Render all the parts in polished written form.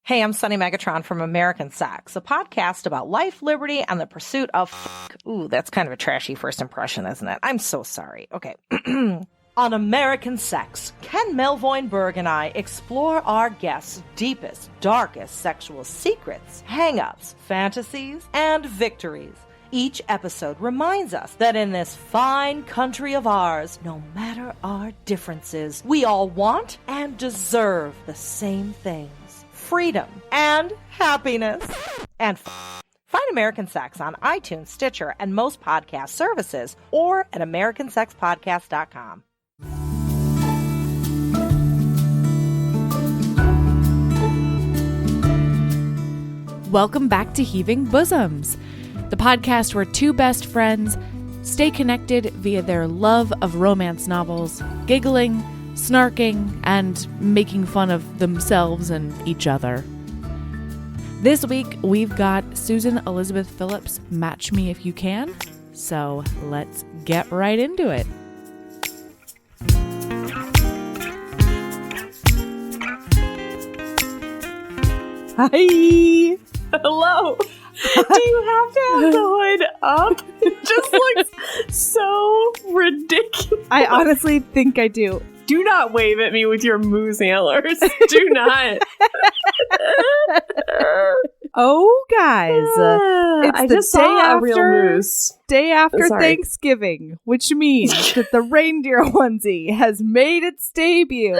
Hey, I'm Sunny Megatron from American Sex, a podcast about life, liberty, and the pursuit of Ooh, that's kind of a trashy first impression, isn't it? I'm so sorry. Okay. On American Sex, Ken Melvoin-Berg and I explore our guests' deepest, darkest sexual secrets, hang-ups, fantasies, and victories. Each episode reminds us that in this fine country of ours, no matter our differences, we all want and deserve the same things. Freedom and happiness. And find American Sex on iTunes, Stitcher, and most podcast services, or at americansexpodcast.com. Welcome back to Heaving Bosoms, the podcast where two best friends stay connected via their love of romance novels, giggling, snarking, and making fun of themselves and each other. This week, we've got Susan Elizabeth Phillips' Match Me If You Can, so let's get right into it. Hi! Hello! Do you have to have the hood up? It just looks so ridiculous. I honestly think I do. Do not wave at me with your moose antlers. Do not. Oh, guys. It's I the just day saw a after, real moose. Day after Sorry. Thanksgiving, which means that the Reindeer Onesie has made its debut.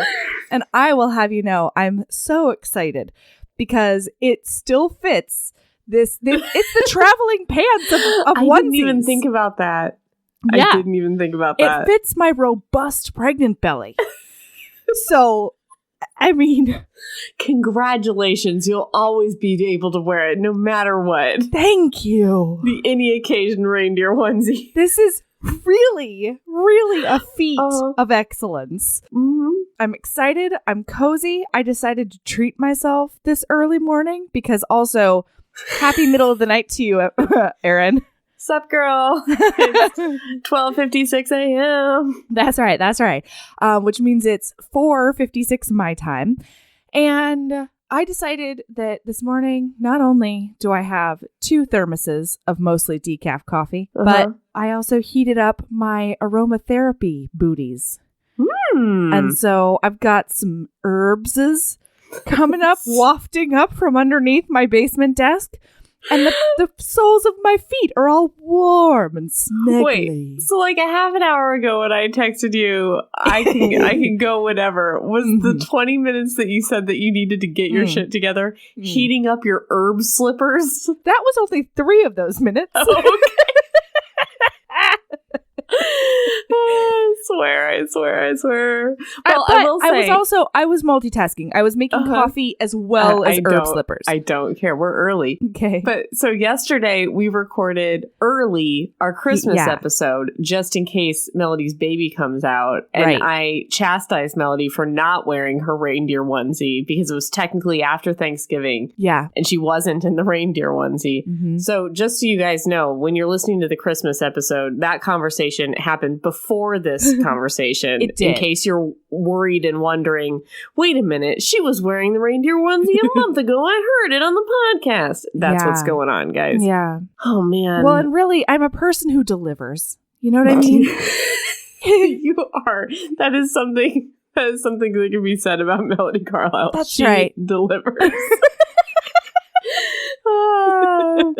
And I will have you know, I'm so excited because it still fits it's the traveling pants of I onesies. didn't even think about that. Yeah. I didn't even think about that. It fits my robust pregnant belly. So, I mean, Congratulations. You'll always be able to wear it no matter what. thank you. The any occasion reindeer onesie. This is really, really a feat of excellence. Mm-hmm. I'm excited. I'm cozy. I decided to treat myself this early morning because also, happy middle of the night to you, Erin. Sup, girl? It's 12:56 a.m. That's right. Which means it's 4:56 my time. And I decided that this morning, not only do I have 2 thermoses of mostly decaf coffee, but I also heated up my aromatherapy booties. And so I've got some herbses coming up, wafting up from underneath my basement desk. And the soles of my feet are all warm and snuggly. Wait, so like a half an hour ago when I texted you, I can go whatever. Was the 20 minutes that you said that you needed to get your shit together heating up your herb slippers? That was only 3 of those minutes. Oh, okay. I swear. Well, I will say, I was multitasking. I was making coffee as well as herb slippers. I don't care. We're early. Okay. But so yesterday we recorded early our Christmas episode just in case Melody's baby comes out. And I chastised Melody for not wearing her reindeer onesie because it was technically after Thanksgiving. Yeah. And she wasn't in the reindeer onesie. Mm-hmm. So just so you guys know, when you're listening to the Christmas episode, that conversation happened before this conversation. It did. In case you're worried and wondering, wait a minute, she was wearing the reindeer onesie a month ago. I heard it on the podcast. That's what's going on, guys. Yeah. Oh, man. Well, and really, I'm a person who delivers. You know what I mean? You are. That is something that can be said about Melody Carlisle. That's right. Delivers. Oh,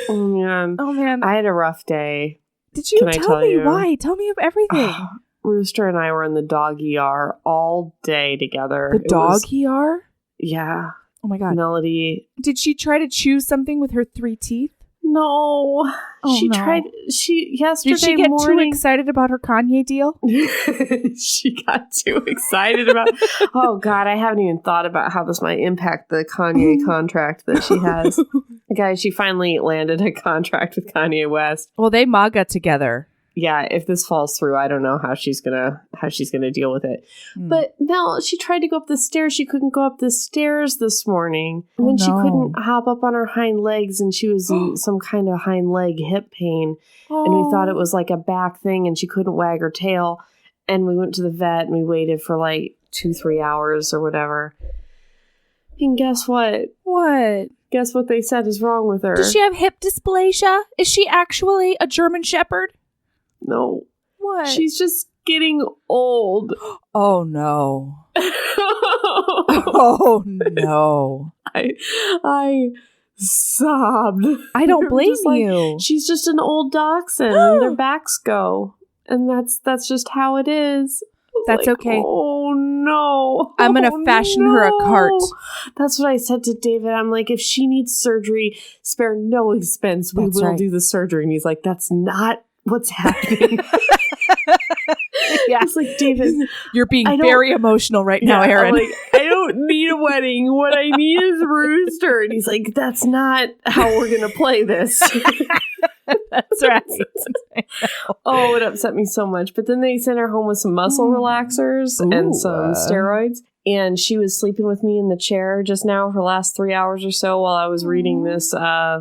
man. I had a rough day. Did you? Tell me why. Tell me of everything. Rooster and I were in the dog ER all day together. The dog ER? Yeah. Oh my God. Melody. Did she try to chew something with her 3 teeth? No. Yesterday Did she get too excited about her Kanye deal? She got too excited about... Oh, God, I haven't even thought about how this might impact the Kanye contract that she has. Guys, she finally landed a contract with Kanye West. Well, they MAGA together. Yeah, if this falls through, I don't know how she's gonna deal with it. But Mel, she tried to go up the stairs. She couldn't go up the stairs this morning. And then she couldn't hop up on her hind legs, and she was in some kind of hind leg hip pain. And we thought it was like a back thing, and she couldn't wag her tail. And we went to the vet, and we waited for like 2-3 hours or whatever. And guess what? What? Guess what they said is wrong with her? Does she have hip dysplasia? Is she actually a German Shepherd? No. What? She's just getting old. Oh, no. Oh, no. I sobbed. I don't blame like, you. She's just an old dachshund and their backs go. And that's just how it is. That's like, okay. Oh, no. I'm going to fashion her a cart. That's what I said to David. I'm like, if she needs surgery, spare no expense. We will do the surgery. And he's like, that's not what's happening. Yeah. It's like, David, you're being very emotional right now, Erin. I'm like, I don't need a wedding. What I need is Rooster. And he's like, that's not how we're going to play this. That's right. Oh, it upset me so much. But then they sent her home with some muscle relaxers and some steroids. And she was sleeping with me in the chair just now for the last 3 hours or so while I was reading this SEP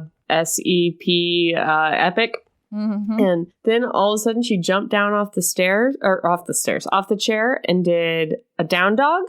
epic. Mm-hmm. And then all of a sudden she jumped down off the chair and did a down dog.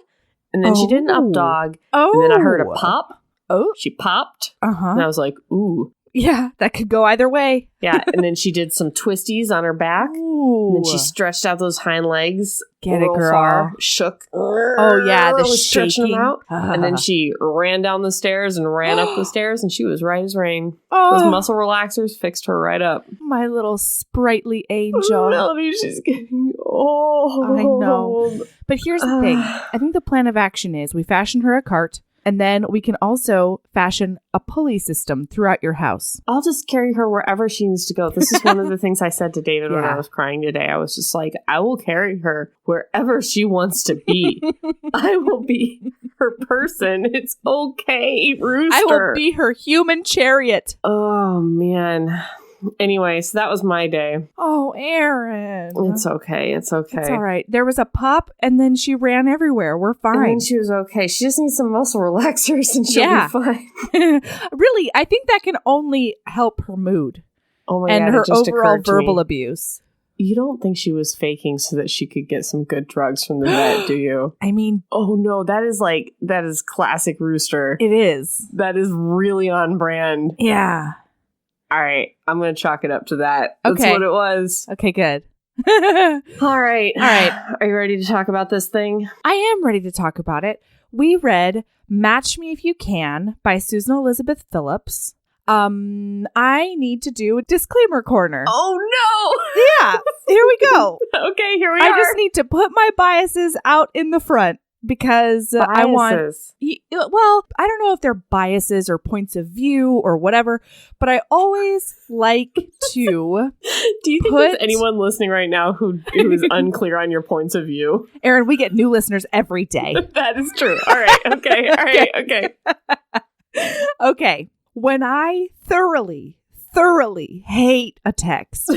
And then she did an up dog. Oh. And then I heard a pop. Oh. She popped. Uh-huh. And I was like, ooh. Yeah, that could go either way. Yeah, and then she did some twisties on her back. Ooh. And then she stretched out those hind legs. Get it, girl. Far, shook. Oh, yeah, the stretching them out. Uh-huh. And then she ran down the stairs and ran up the stairs, and she was right as rain. Oh. Those muscle relaxers fixed her right up. My little sprightly angel. Melody, she's getting old. I know. But here's the thing. I think the plan of action is we fashion her a cart. And then we can also fashion a pulley system throughout your house. I'll just carry her wherever she needs to go. This is one of the things I said to David when I was crying today. I was just like, I will carry her wherever she wants to be. I will be her person. It's okay, Rooster. I will be her human chariot. Oh, man. Anyway, so that was my day. Oh, Erin. It's okay. It's okay. It's all right. There was a pop, and then she ran everywhere. We're fine. And then she was okay. She just needs some muscle relaxers, and she'll be fine. Really, I think that can only help her mood. Oh my God, and her overall verbal abuse. You don't think she was faking so that she could get some good drugs from the vet, do you? I mean... Oh, no. That is classic Rooster. It is. That is really on brand. Yeah. All right. I'm going to chalk it up to that. That's what it was. Okay, good. All right. Are you ready to talk about this thing? I am ready to talk about it. We read Match Me If You Can by Susan Elizabeth Phillips. I need to do a disclaimer corner. Oh, no. Yeah. Here we go. Okay, here we are. I just need to put my biases out in the front. Because I want, well, I don't know if they're biases or points of view or whatever, but I always like to. Do you think there's anyone listening right now who is unclear on your points of view? Erin, we get new listeners every day. That is true. All right. Okay. All right. Okay. Okay. When I thoroughly hate a text,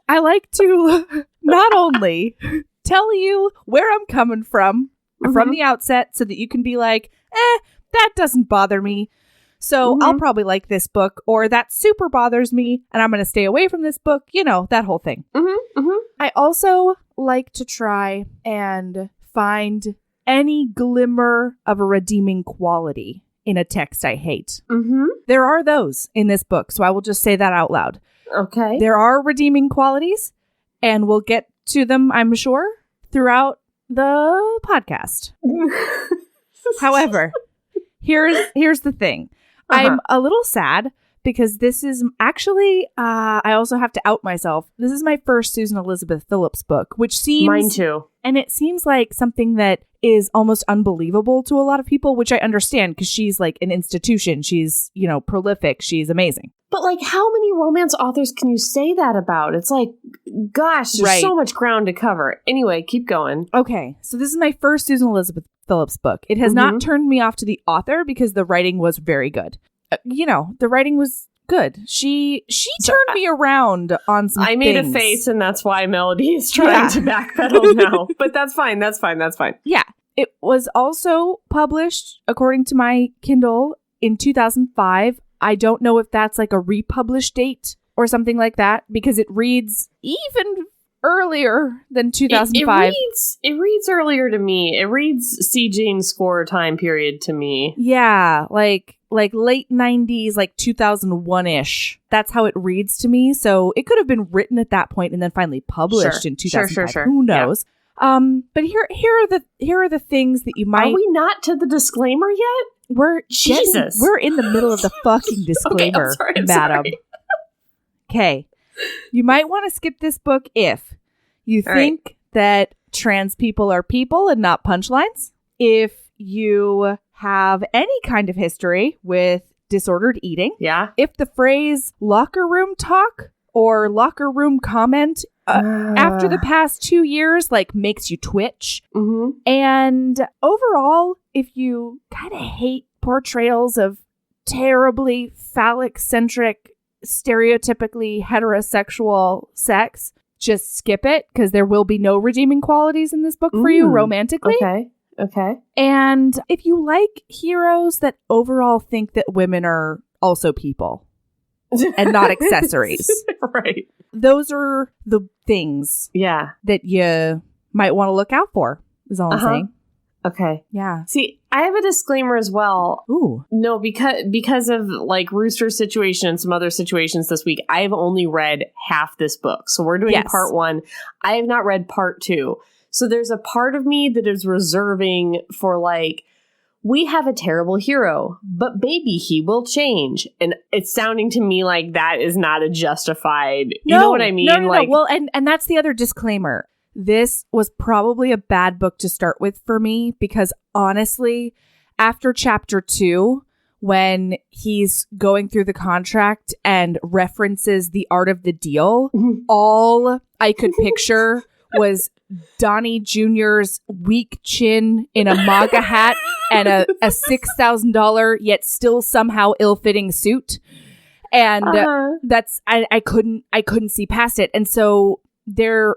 I like to not only tell you where I'm coming from the outset so that you can be like, that doesn't bother me. So I'll probably like this book, or that super bothers me and I'm going to stay away from this book. You know, that whole thing. I also like to try and find any glimmer of a redeeming quality in a text I hate. There are those in this book, so I will just say that out loud. Okay. There are redeeming qualities, and we'll get to them, I'm sure, throughout the podcast. However, here's the thing. I'm a little sad because this is actually, I also have to out myself. This is my first Susan Elizabeth Phillips book, which seems... Mine too. And it seems like something that is almost unbelievable to a lot of people, which I understand because she's like an institution. She's, prolific. She's amazing. But like, how many romance authors can you say that about? It's like, gosh, there's so much ground to cover. Anyway, keep going. Okay, so this is my first Susan Elizabeth Phillips book. It has not turned me off to the author because the writing was very good. The writing was good. She turned me around on some I made a face, and that's why Melody is trying to backpedal now. But that's fine. That's fine. That's fine. Yeah. It was also published, according to my Kindle, in 2005. I don't know if that's like a republished date or something like that, because it reads even earlier than 2005. It reads earlier to me. It reads C. Jane Score time period to me. Yeah, like late 90s, like 2001-ish. That's how it reads to me. So it could have been written at that point and then finally published in 2005. Sure. Who knows? Yeah. But here are the things that you might. Are we not to the disclaimer yet? We're in the middle of the fucking disclaimer, I'm madam. sorry. Okay. You might want to skip this book if you think that trans people are people and not punchlines. If you have any kind of history with disordered eating. Yeah. If the phrase locker room talk or locker room comment after the past 2 years makes you twitch. Mm-hmm. And overall, if you kind of hate portrayals of terribly phallic-centric, stereotypically heterosexual sex, just skip it because there will be no redeeming qualities in this book for you romantically. Okay. And if you like heroes that overall think that women are also people and not accessories. Right. Those are the things that you might want to look out for, is all I'm saying. Okay. Yeah. See, I have a disclaimer as well. Ooh. No, because of Rooster's situation and some other situations this week, I've only read half this book. So we're doing part 1. I have not read part 2. So there's a part of me that is reserving for we have a terrible hero, but maybe he will change. And it's sounding to me like that is not a justified, you know what I mean? No. Well, and that's the other disclaimer. This was probably a bad book to start with for me because honestly, after chapter 2, when he's going through the contract and references the art of the deal, all I could picture was Donnie Jr.'s weak chin in a MAGA hat and a $6,000 yet still somehow ill-fitting suit. And that's I couldn't see past it. And so there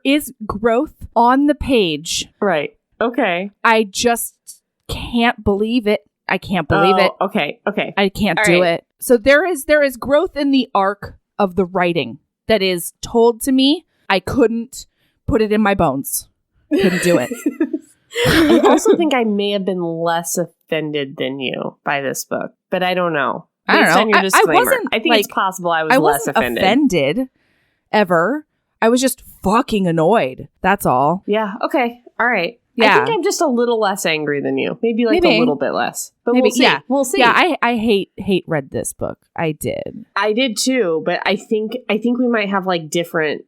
is growth on the page. Right. Okay. I just can't believe it. I can't believe it. Okay. I can't do it. So there is growth in the arc of the writing that is told to me. I couldn't put it in my bones. Couldn't do it. I also think I may have been less offended than you by this book, but I don't know. I don't know. I think it's possible I was less offended ever. I was just fucking annoyed. That's all. Yeah. Okay. All right. Yeah. I think I'm just a little less angry than you. Maybe a little bit less. But we'll see. Yeah. We'll see. Yeah, I hate read this book. I did. I did too, but I think we might have different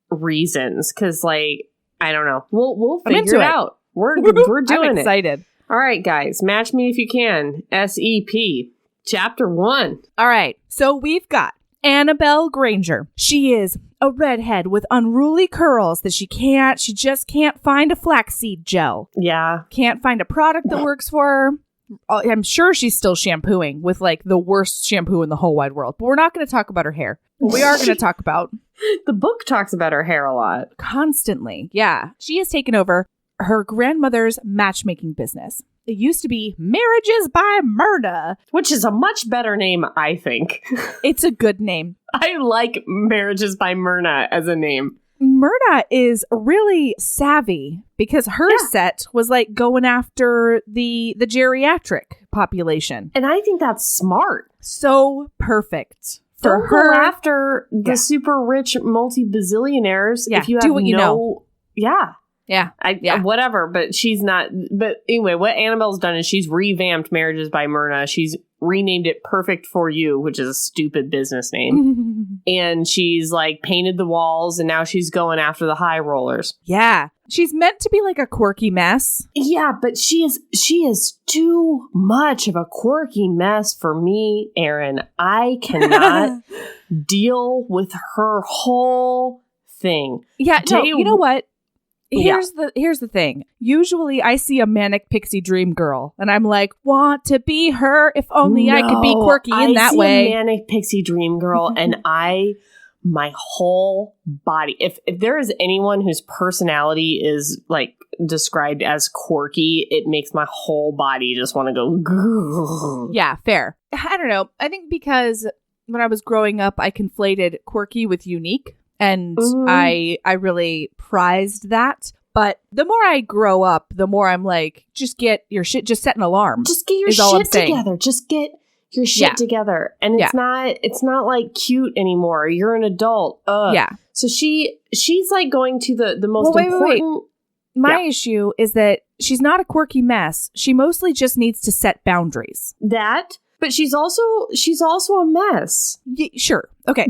reasons because I don't know. We'll figure it out. We're doing I'm excited. It. All right, guys. Match Me If You Can. SEP. Chapter 1. All right. So we've got Annabelle Granger. She is a redhead with unruly curls that she just can't find a flaxseed gel. Yeah. Can't find a product that works for her. I'm sure she's still shampooing with the worst shampoo in the whole wide world. But we're not going to talk about her hair. We are going to talk about... The book talks about her hair a lot. Constantly. Yeah. She has taken over her grandmother's matchmaking business. It used to be Marriages by Myrna. Which is a much better name, I think. It's a good name. I like Marriages by Myrna as a name. Myrna is really savvy because her set was going after the geriatric population. And I think that's smart. So perfect. Don't go after the super rich multi-bazillionaires if you have do what you know. Yeah. Yeah. Whatever, but she's not. But anyway, what Annabelle's done is she's revamped Marriages by Myrna. She's renamed it Perfect for You, which is a stupid business name. And she's painted the walls, and now she's going after the high rollers. Yeah. She's meant to be a quirky mess. Yeah, but she is too much of a quirky mess for me, Erin. I cannot deal with her whole thing. Yeah, no, you know what? Here's the thing. Usually I see a manic pixie dream girl and I'm like, want to be her if only I could be quirky in that way. I see a manic pixie dream girl and my whole body, if there is anyone whose personality is described as quirky, it makes my whole body just want to go. Yeah, fair. I don't know. I think because when I was growing up, I conflated quirky with unique. And I really prized that. But the more I grow up, the more I'm like, just get your shit, just set an alarm. Just get your shit together. Just get your shit together. And it's not like cute anymore. You're an adult. Yeah. So she's like going to the most important. My issue is that she's not a quirky mess. She mostly just needs to set boundaries. But she's also a mess. Sure. Okay.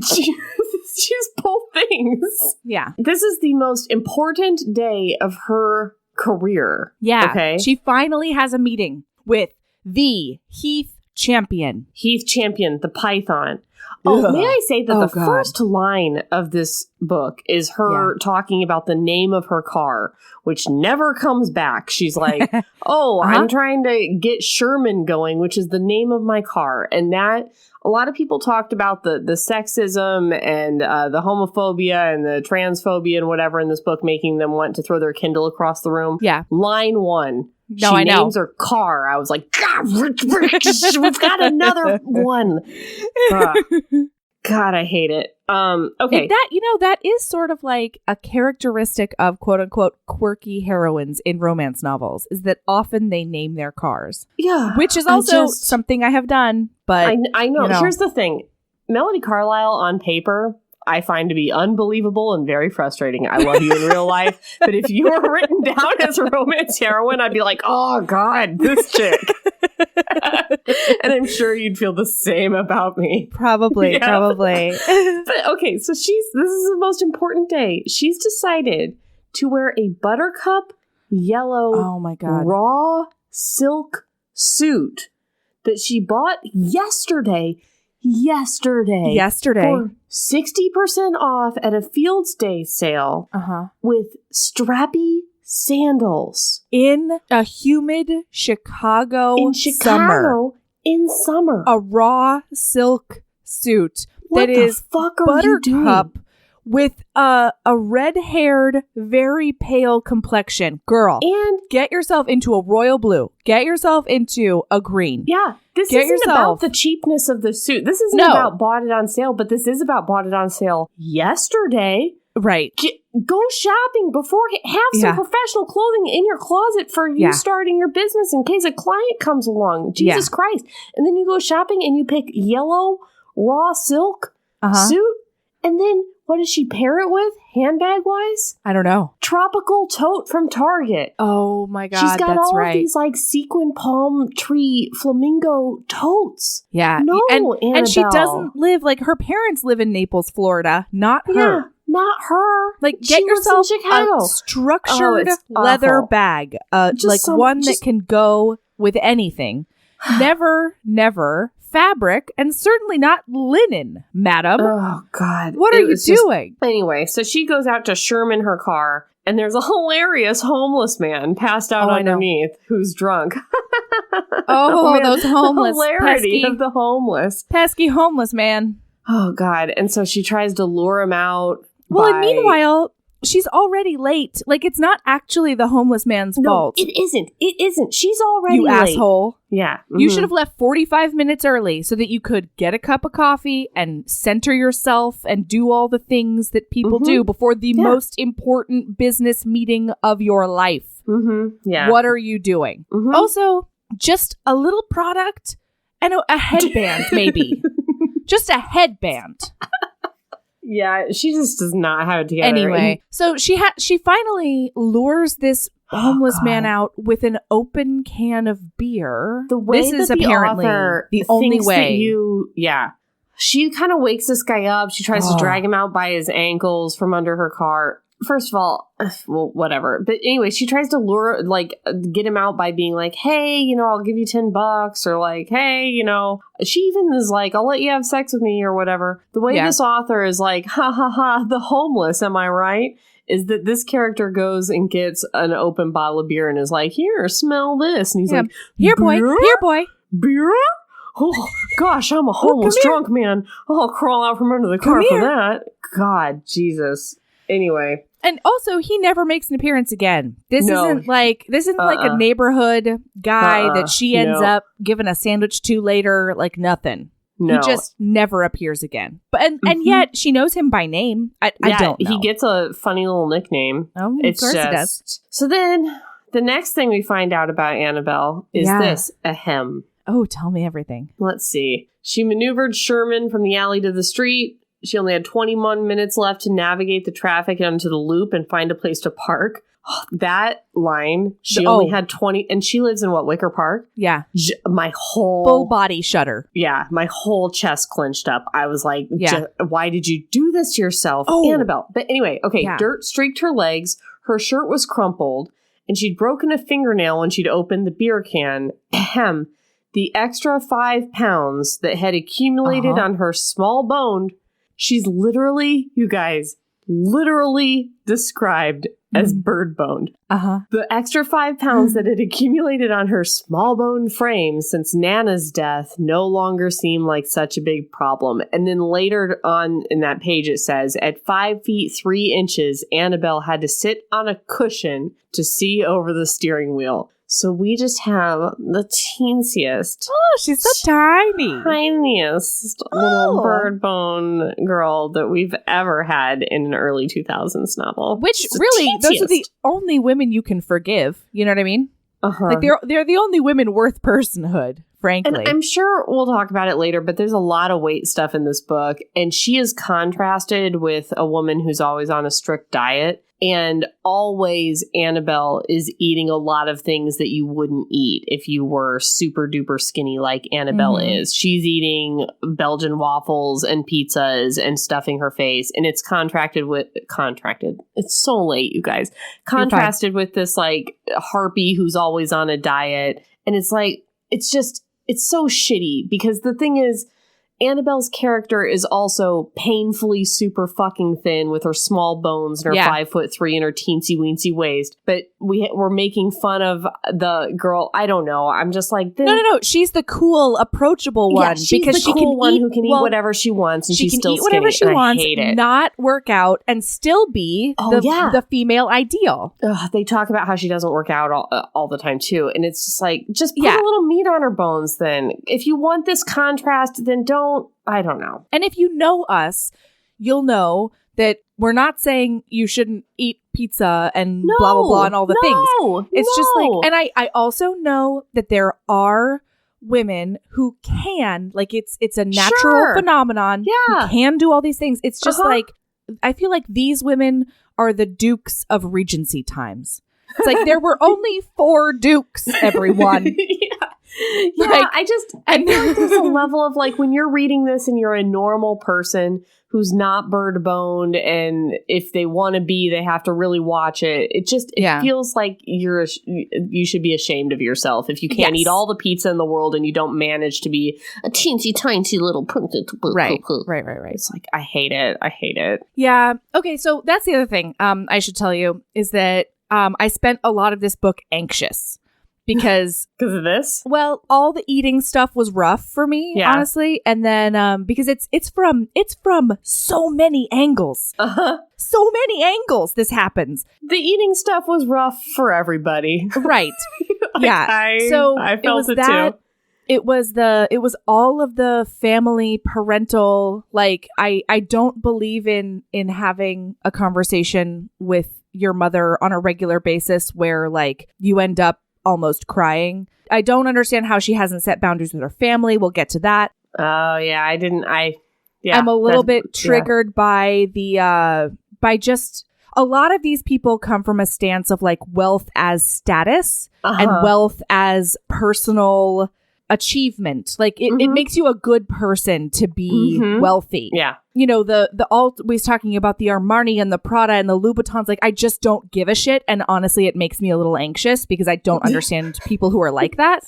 She's both things. Yeah. This is the most important day of her career. Yeah. Okay. She finally has a meeting with the Heath Champion. Heath Champion, the Python. Oh, may I say that first line of this book is her talking about the name of her car, which never comes back. She's like, I'm trying to get Sherman going, which is the name of my car. And that, a lot of people talked about the sexism and the homophobia and the transphobia and whatever in this book, making them want to throw their Kindle across the room. Yeah. Line 1. No, she names her car. I was like, God, we've got another one. God, I hate it. Okay. That is sort of like a characteristic of quote unquote quirky heroines in romance novels, is that often they name their cars. Yeah. Which is also something I have done, but I know. Here's the thing. Melody Carlisle on paper, I find to be unbelievable and very frustrating. I love you in real life. But if you were written down as a romance heroine, I'd be like, oh, God, this chick. And I'm sure you'd feel the same about me. Probably. But okay, so this is the most important day. She's decided to wear a buttercup yellow raw silk suit that she bought yesterday for 60% off at a Fields Day sale with strappy sandals in a humid Chicago summer. In summer, a raw silk suit what that the is fuck are you doing? Buttercup with a red-haired, very pale complexion. Girl, and get yourself into a royal blue. Get yourself into a green. Yeah, this isn't about the cheapness of the suit. This isn't about bought it on sale, but this is about bought it on sale yesterday. Right. Go shopping before. Have some professional clothing in your closet for you starting your business in case a client comes along. Jesus Christ. And then you go shopping and you pick yellow raw silk suit. And then what does she pair it with handbag wise? I don't know. Tropical tote from Target. Oh my God. She's got all of these like sequin palm tree flamingo totes. Yeah. No, and she doesn't live, like, her parents live in Naples, Florida, not her. Yeah. Not her. Like, get yourself a structured leather bag. Like one that can go with anything. Never fabric, and certainly not linen, madam. Oh, God. What are you doing? Anyway, so she goes out to Sherman her car, and there's a hilarious homeless man passed out underneath who's drunk. Those homeless. Hilarity of the homeless. Pesky homeless man. Oh, God. And so she tries to lure him out. Well, and meanwhile, she's already late. Like, it's not actually the homeless man's fault. It isn't. She's already late. You asshole. Yeah. Mm-hmm. You should have left 45 minutes early so that you could get a cup of coffee and center yourself and do all the things that people do before the most important business meeting of your life. Mm-hmm. Yeah. What are you doing? Mm-hmm. Also, just a little product and a headband, maybe. Just a headband. Yeah, she just does not have it together. Anyway, so she finally lures this homeless man out with an open can of beer. The way this is the apparently author the only way. She kind of wakes this guy up. She tries to drag him out by his ankles from under her car. First of all, well, whatever. But anyway, she tries to get him out by being like, hey, I'll give you $10, or like, hey, she even is like, I'll let you have sex with me or whatever. The way this author is like, ha ha ha, the homeless, am I right? Is that this character goes and gets an open bottle of beer and is like, here, smell this. And he's like, here, boy, beer? Oh, gosh, I'm a homeless drunk man. I'll crawl out from under the car for that. God, Jesus. Anyway. And also, he never makes an appearance again. This isn't like a neighborhood guy that she ends up giving a sandwich to later. Like, nothing. No. He just never appears again. But and yet she knows him by name. I don't know. He gets a funny little nickname. Oh, of course he does. So then the next thing we find out about Annabelle is this, ahem. Oh, tell me everything. Let's see. She maneuvered Sherman from the alley to the street. She only had 21 minutes left to navigate the traffic onto the loop and find a place to park. That line, she only had 20, and she lives in Wicker Park? Yeah. My whole... Full body shudder. Yeah, my whole chest clenched up. I was like, why did you do this to yourself, Annabelle? But anyway, dirt streaked her legs, her shirt was crumpled, and she'd broken a fingernail when she'd opened the beer can. Ahem. The extra 5 pounds that had accumulated on her small bone, she's literally, you guys, described as bird-boned. The extra 5 pounds that had accumulated on her small bone frame since Nana's death no longer seemed like such a big problem. And then later on in that page it says, at 5 feet 3 inches, Annabelle had to sit on a cushion to see over the steering wheel. So we just have the teensiest. Oh, she's so tiny. Tiniest little bird bone girl that we've ever had in an early 2000s novel. Which really, those are the only women you can forgive. You know what I mean? Like they're the only women worth personhood, frankly. And I'm sure we'll talk about it later, but there's a lot of weight stuff in this book. And she is contrasted with a woman who's always on a strict diet. And always Annabelle is eating a lot of things that you wouldn't eat if you were super duper skinny like Annabelle is. She's eating Belgian waffles and pizzas and stuffing her face. And it's contracted. It's so late, you guys. Contrasted with this like harpy who's always on a diet. And it's like, it's so shitty because the thing is, Annabelle's character is also painfully super fucking thin with her small bones and her 5'3" and her teensy weensy waist. But we're making fun of the girl. I don't know. I'm just like, no. She's the cool, approachable one because she can one who can eat whatever she wants and she's still eat whatever skinny. she wants, I hate it. not work out, and still be the female ideal. They talk about how she doesn't work out all the time too, and it's just like, just put a little meat on her bones. Then, if you want this contrast, then don't. I don't know. And if you know us, you'll know that we're not saying you shouldn't eat pizza and blah, blah, blah, and all the things. It's just like, and I also know that there are women who can, like, it's a natural phenomenon. Yeah. Who can do all these things. It's just like, I feel like these women are the dukes of Regency times. It's like there were only 4 dukes, everyone. Yeah, like, I feel like there's a level of like when you're reading this and you're a normal person who's not bird boned, and if they want to be, they have to really watch it. It feels like you should be ashamed of yourself if you can't eat all the pizza in the world and you don't manage to be a teensy tiny little right. It's like I hate it. Yeah. Okay. So that's the other thing. I should tell you is that I spent a lot of this book anxious. Because of this? Well, all the eating stuff was rough for me, honestly. And then because it's from so many angles. So many angles this happens. The eating stuff was rough for everybody. Right. I felt it too. It was all of the family parental, like I don't believe in having a conversation with your mother on a regular basis where like you end up almost crying. I don't understand how she hasn't set boundaries with her family. We'll get to that. Oh yeah, I'm a little bit triggered by by just a lot of these people come from a stance of like wealth as status and wealth as personal achievement. Like it makes you a good person to be wealthy. Yeah. You know, the always talking about the Armani and the Prada and the Louboutins. Like, I just don't give a shit. And honestly, it makes me a little anxious because I don't understand people who are like that.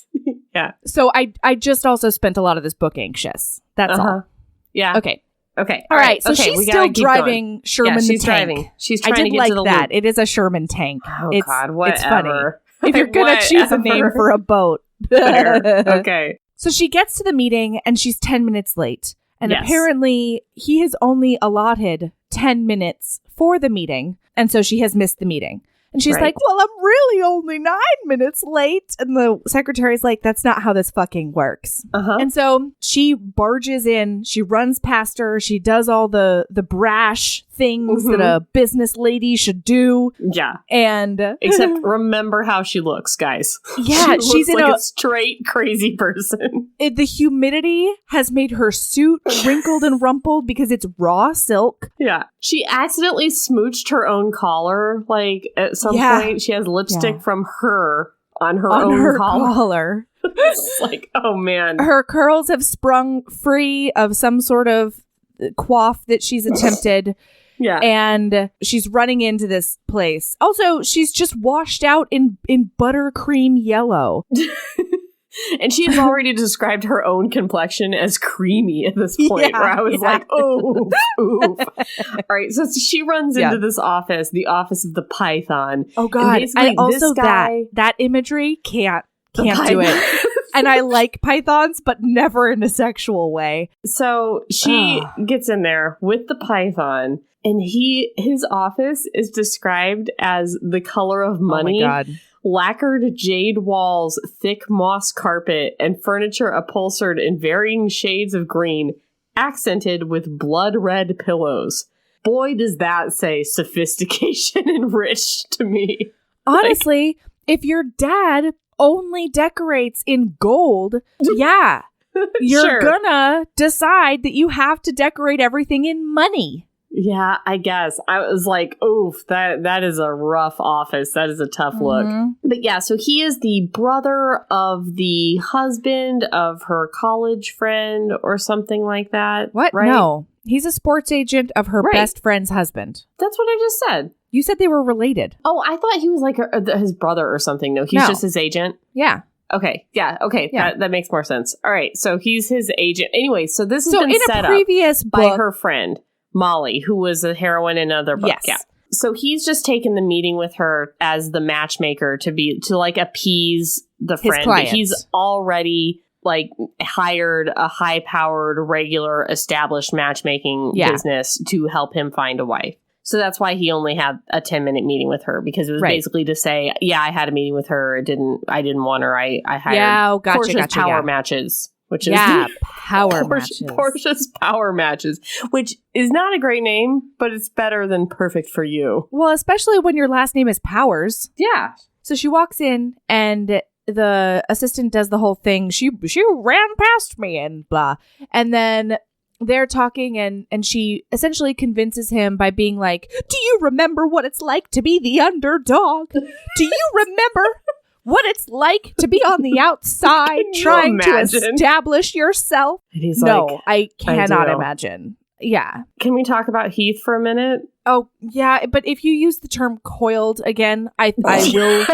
Yeah. So I just also spent a lot of this book anxious. That's all. Yeah. Okay. All right. So she's still driving Sherman the tank. Driving. She's trying to get like to the that. loop. It is a Sherman tank. Oh, God. Whatever. It's funny. If you're going to choose a name for a boat. Okay. So she gets to the meeting and she's 10 minutes late. And apparently he has only allotted 10 minutes for the meeting. And so she has missed the meeting. And she's like, well, I'm really only 9 minutes late. And the secretary's like, that's not how this fucking works. And so she barges in. She runs past her. She does all the brash things that a business lady should do. Yeah. And except remember how she looks, guys. Yeah, she's in like a straight crazy person. The humidity has made her suit wrinkled and rumpled because it's raw silk. Yeah. She accidentally smooched her own collar. Like at some point, she has lipstick from her on her own collar. It's like, oh man. Her curls have sprung free of some sort of coif that she's attempted. Yeah. And she's running into this place. Also, she's just washed out in buttercream yellow. And she has already described her own complexion as creamy at this point, where I was like, oof. All right, so she runs into this office, the office of the Python. Oh, God. And also this guy, that imagery can't do it. And I like pythons, but never in a sexual way. So she gets in there with the python, and his office is described as the color of money. Oh, my God. Lacquered jade walls, thick moss carpet, and furniture upholstered in varying shades of green, accented with blood red pillows. Boy, does that say sophistication and rich to me. Honestly, if your dad only decorates in gold, you're gonna decide that you have to decorate everything in money. Yeah, I guess. I was like, oof, that is a rough office. That is a tough look. But yeah, so he is the brother of the husband of her college friend or something like that. What? Right? No. He's a sports agent of her best friend's husband. That's what I just said. You said they were related. Oh, I thought he was like his brother or something. No, he's just his agent. Yeah. Okay. Yeah. Okay. Yeah. That makes more sense. All right. So he's his agent. Anyway, so this has been set up by her friend, Molly, who was a heroine in another book. Yes. Yeah. So he's just taken the meeting with her as the matchmaker to like appease the friend. His clients. But he's already like hired a high-powered, regular, established matchmaking business to help him find a wife. So that's why he only had a 10-minute meeting with her, because it was basically to say, I had a meeting with her. I didn't want her. I hired Portia's power matches. Which is power matches. Portia's power matches, which is not a great name, but it's better than perfect for you. Well, especially when your last name is Powers. Yeah. So she walks in and the assistant does the whole thing. She ran past me and blah. And then they're talking and she essentially convinces him by being like, do you remember what it's like to be the underdog? Do you remember what it's like to be on the outside trying to establish yourself? And he's no, I cannot imagine. Yeah. Can we talk about Heath for a minute? Oh, yeah. But if you use the term coiled again, I will.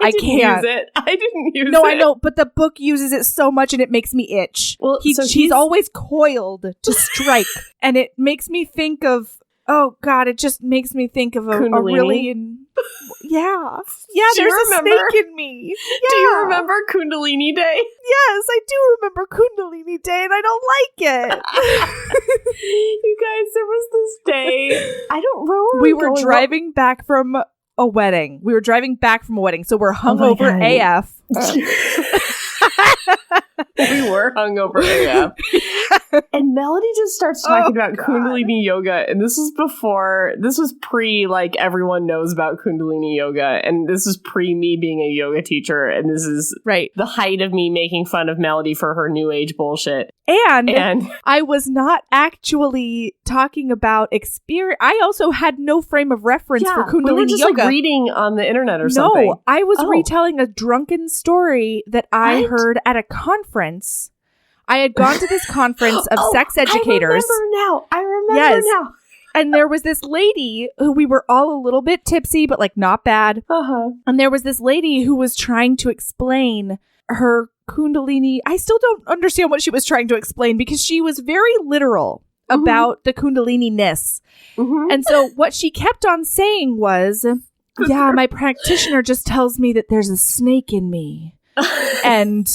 I can't use it. I didn't use it. No, I know. But the book uses it so much and it makes me itch. Well, he's always coiled to strike. And it makes me think of, oh, God, it just makes me think of a really... Yeah, there's a snake in me. Yeah. Do you remember Kundalini Day? Yes, I do remember Kundalini Day, and I don't like it. You guys, there was this day. I don't remember. We were driving back from a wedding. So we're hungover AF. We were hungover AF. And Melody just starts talking about Kundalini yoga. And this was pre, like, everyone knows about Kundalini yoga. And this is pre me being a yoga teacher. And this is the height of me making fun of Melody for her new age bullshit. And I was not actually talking about experience. I also had no frame of reference for Kundalini we were just yoga. Like reading on the internet or something. No, I was retelling a drunken story that I heard at a conference. I had gone to this conference of sex educators. I remember now. And there was this lady who we were all a little bit tipsy, but like not bad. And there was this lady who was trying to explain her Kundalini. I still don't understand what she was trying to explain because she was very literal about the Kundalini-ness. And so what she kept on saying was, my practitioner just tells me that there's a snake in me. And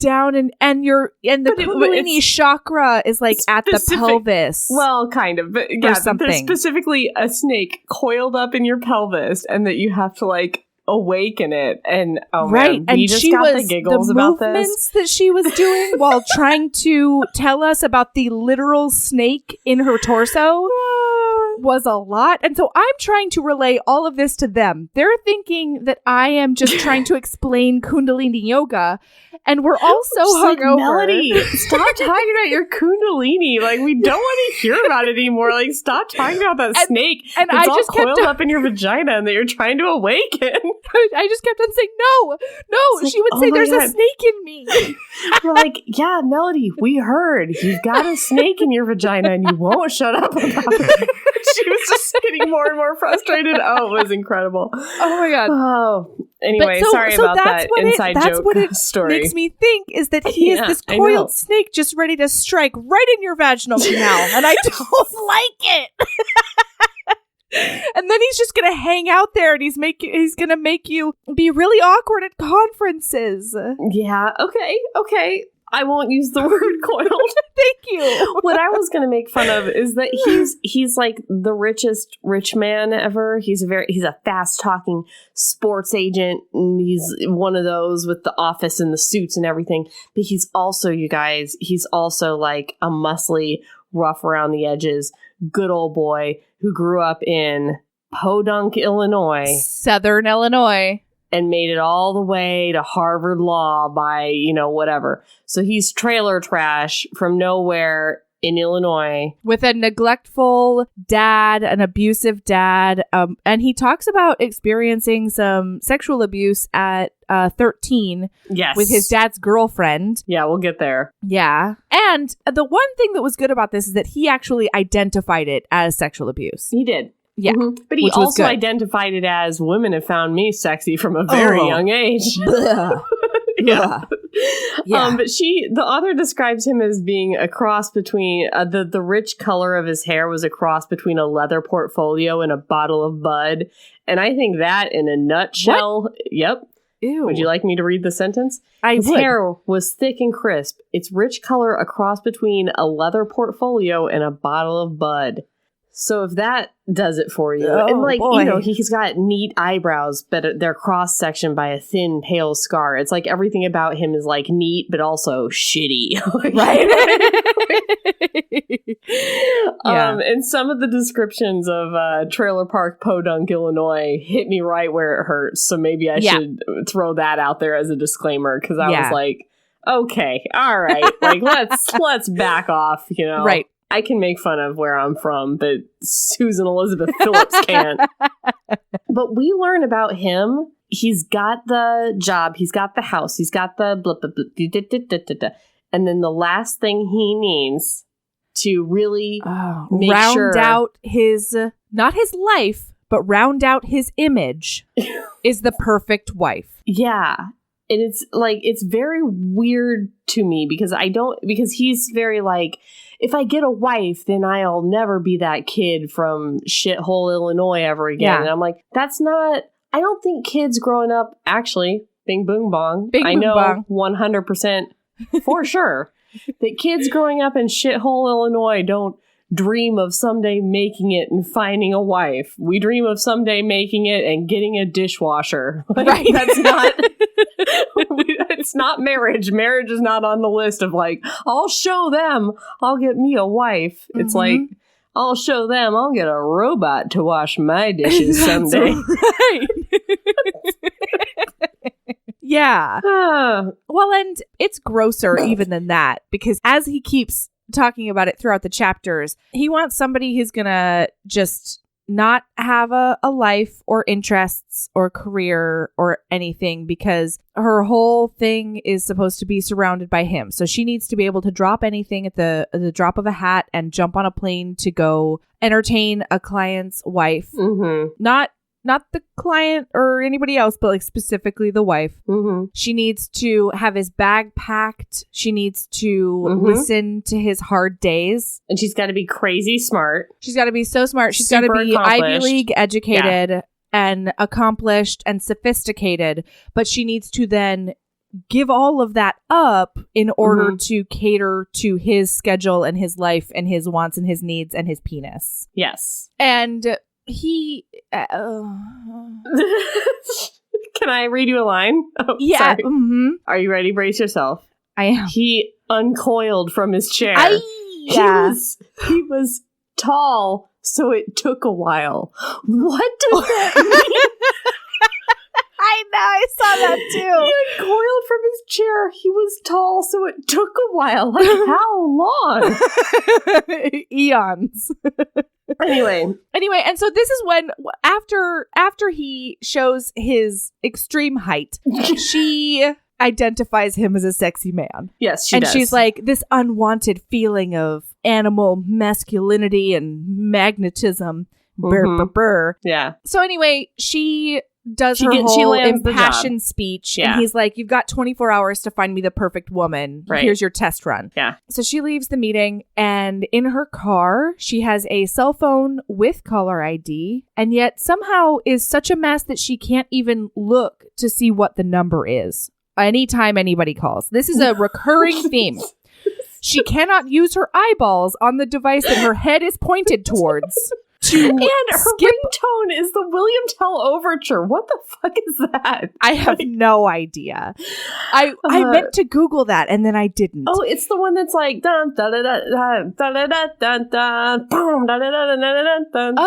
down and the Kundalini chakra is like at the pelvis. Well, kind of, but yeah, there's specifically a snake coiled up in your pelvis, and that you have to like awaken it. And man, and just she got was the giggles the about movements this that she was doing while trying to tell us about the literal snake in her torso. Was a lot. And so I'm trying to relay all of this to them. They're thinking that I am just trying to explain Kundalini yoga, and we're all so hungover. Melody, stop talking about your Kundalini. Like, we don't want to hear about it anymore. Like, stop talking about that snake. And it's I all just coiled up in your vagina and that you're trying to awaken. I just kept on saying, no. Like, she would say, there's a snake in me. We're like, yeah, Melody, we heard. You've got a snake in your vagina and you won't shut up about it. She was just getting more and more frustrated. Oh, it was incredible. Oh my God. Oh, anyway, sorry about that inside joke that's what it story. Makes me think is that he is this coiled snake just ready to strike right in your vaginal canal, and I don't like it. And then he's just gonna hang out there, and he's gonna make you be really awkward at conferences. Yeah. Okay. I won't use the word coiled. Thank you. What I was going to make fun of is that he's like the richest rich man ever. He's a fast talking sports agent, and he's one of those with the office and the suits and everything. But he's also, you guys, he's also like a muscly, rough around the edges, good old boy who grew up in Podunk, Illinois. Southern Illinois. And made it all the way to Harvard Law by, whatever. So he's trailer trash from nowhere in Illinois. With a neglectful dad, an abusive dad. And he talks about experiencing some sexual abuse at 13. Yes. With his dad's girlfriend. Yeah, we'll get there. Yeah. And the one thing that was good about this is that he actually identified it as sexual abuse. He did. Yeah. Mm-hmm. But he also identified it as women have found me sexy from a very young age. Yeah. But the author describes him as being a cross between the rich color of his hair was a cross between a leather portfolio and a bottle of Bud. And I think that in a nutshell. What? Yep. Ew. Would you like me to read the sentence? His hair was thick and crisp. Its rich color a cross between a leather portfolio and a bottle of Bud. So if that does it for you, and he's got neat eyebrows, but they're cross-sectioned by a thin, pale scar. It's like everything about him is like neat, but also shitty. Right? And some of the descriptions of Trailer Park, Podunk, Illinois hit me right where it hurts. So maybe I should throw that out there as a disclaimer, because I was like, okay, all right, like let's back off, Right. I can make fun of where I'm from, but Susan Elizabeth Phillips can't. But we learn about him. He's got the job. He's got the house. He's got the blah, blah, blah, and then the last thing he needs to really round out his, not his life, but round out his image is the perfect wife. Yeah. And it's very weird to me because he's very like, if I get a wife, then I'll never be that kid from shithole Illinois ever again. Yeah. And I'm like, I don't think kids growing up, actually, bing boom bong. I know 100% for sure that kids growing up in shithole Illinois don't dream of someday making it and finding a wife. We dream of someday making it and getting a dishwasher. Right. That's not... It's not marriage. Marriage is not on the list of like, I'll show them, I'll get me a wife. It's like, I'll show them, I'll get a robot to wash my dishes someday. Right. Yeah. Well, and it's grosser even than that, because as he keeps talking about it throughout the chapters, he wants somebody who's gonna just not have a life or interests or career or anything, because her whole thing is supposed to be surrounded by him. So she needs to be able to drop anything at the drop of a hat and jump on a plane to go entertain a client's wife. Mm-hmm. Not the client or anybody else, but like specifically the wife. Mm-hmm. She needs to have his bag packed. She needs to listen to his hard days. And she's got to be crazy smart. She's got to be so smart. She's got to be Ivy League educated and accomplished and sophisticated. But she needs to then give all of that up in order to cater to his schedule and his life and his wants and his needs and his penis. Yes. And he... Can I read you a line? Oh, yeah. Sorry. Are you ready? Brace yourself. I am. He uncoiled from his chair. Yeah. He was tall, so it took a while. What does that mean? I know, I saw that too. He uncoiled from his chair. He was tall, so it took a while. Like, how long? Eons. Anyway, and so this is when, after he shows his extreme height, she identifies him as a sexy man. Yes, she does. And she's like, this unwanted feeling of animal masculinity and magnetism. Burr. Yeah. So anyway, she does her whole impassioned speech, and he's like, you've got 24 hours to find me the perfect woman. Right. Here's your test run. Yeah. So she leaves the meeting, and in her car, she has a cell phone with caller ID, and yet somehow is such a mess that she can't even look to see what the number is anytime anybody calls. This is a recurring theme. She cannot use her eyeballs on the device that her head is pointed towards. And her ringtone is the William Tell Overture. What the fuck is that? I have no idea. I meant to Google that and then I didn't. Oh, it's the one that's like dun da da da da da da da da boom da da da da da da da.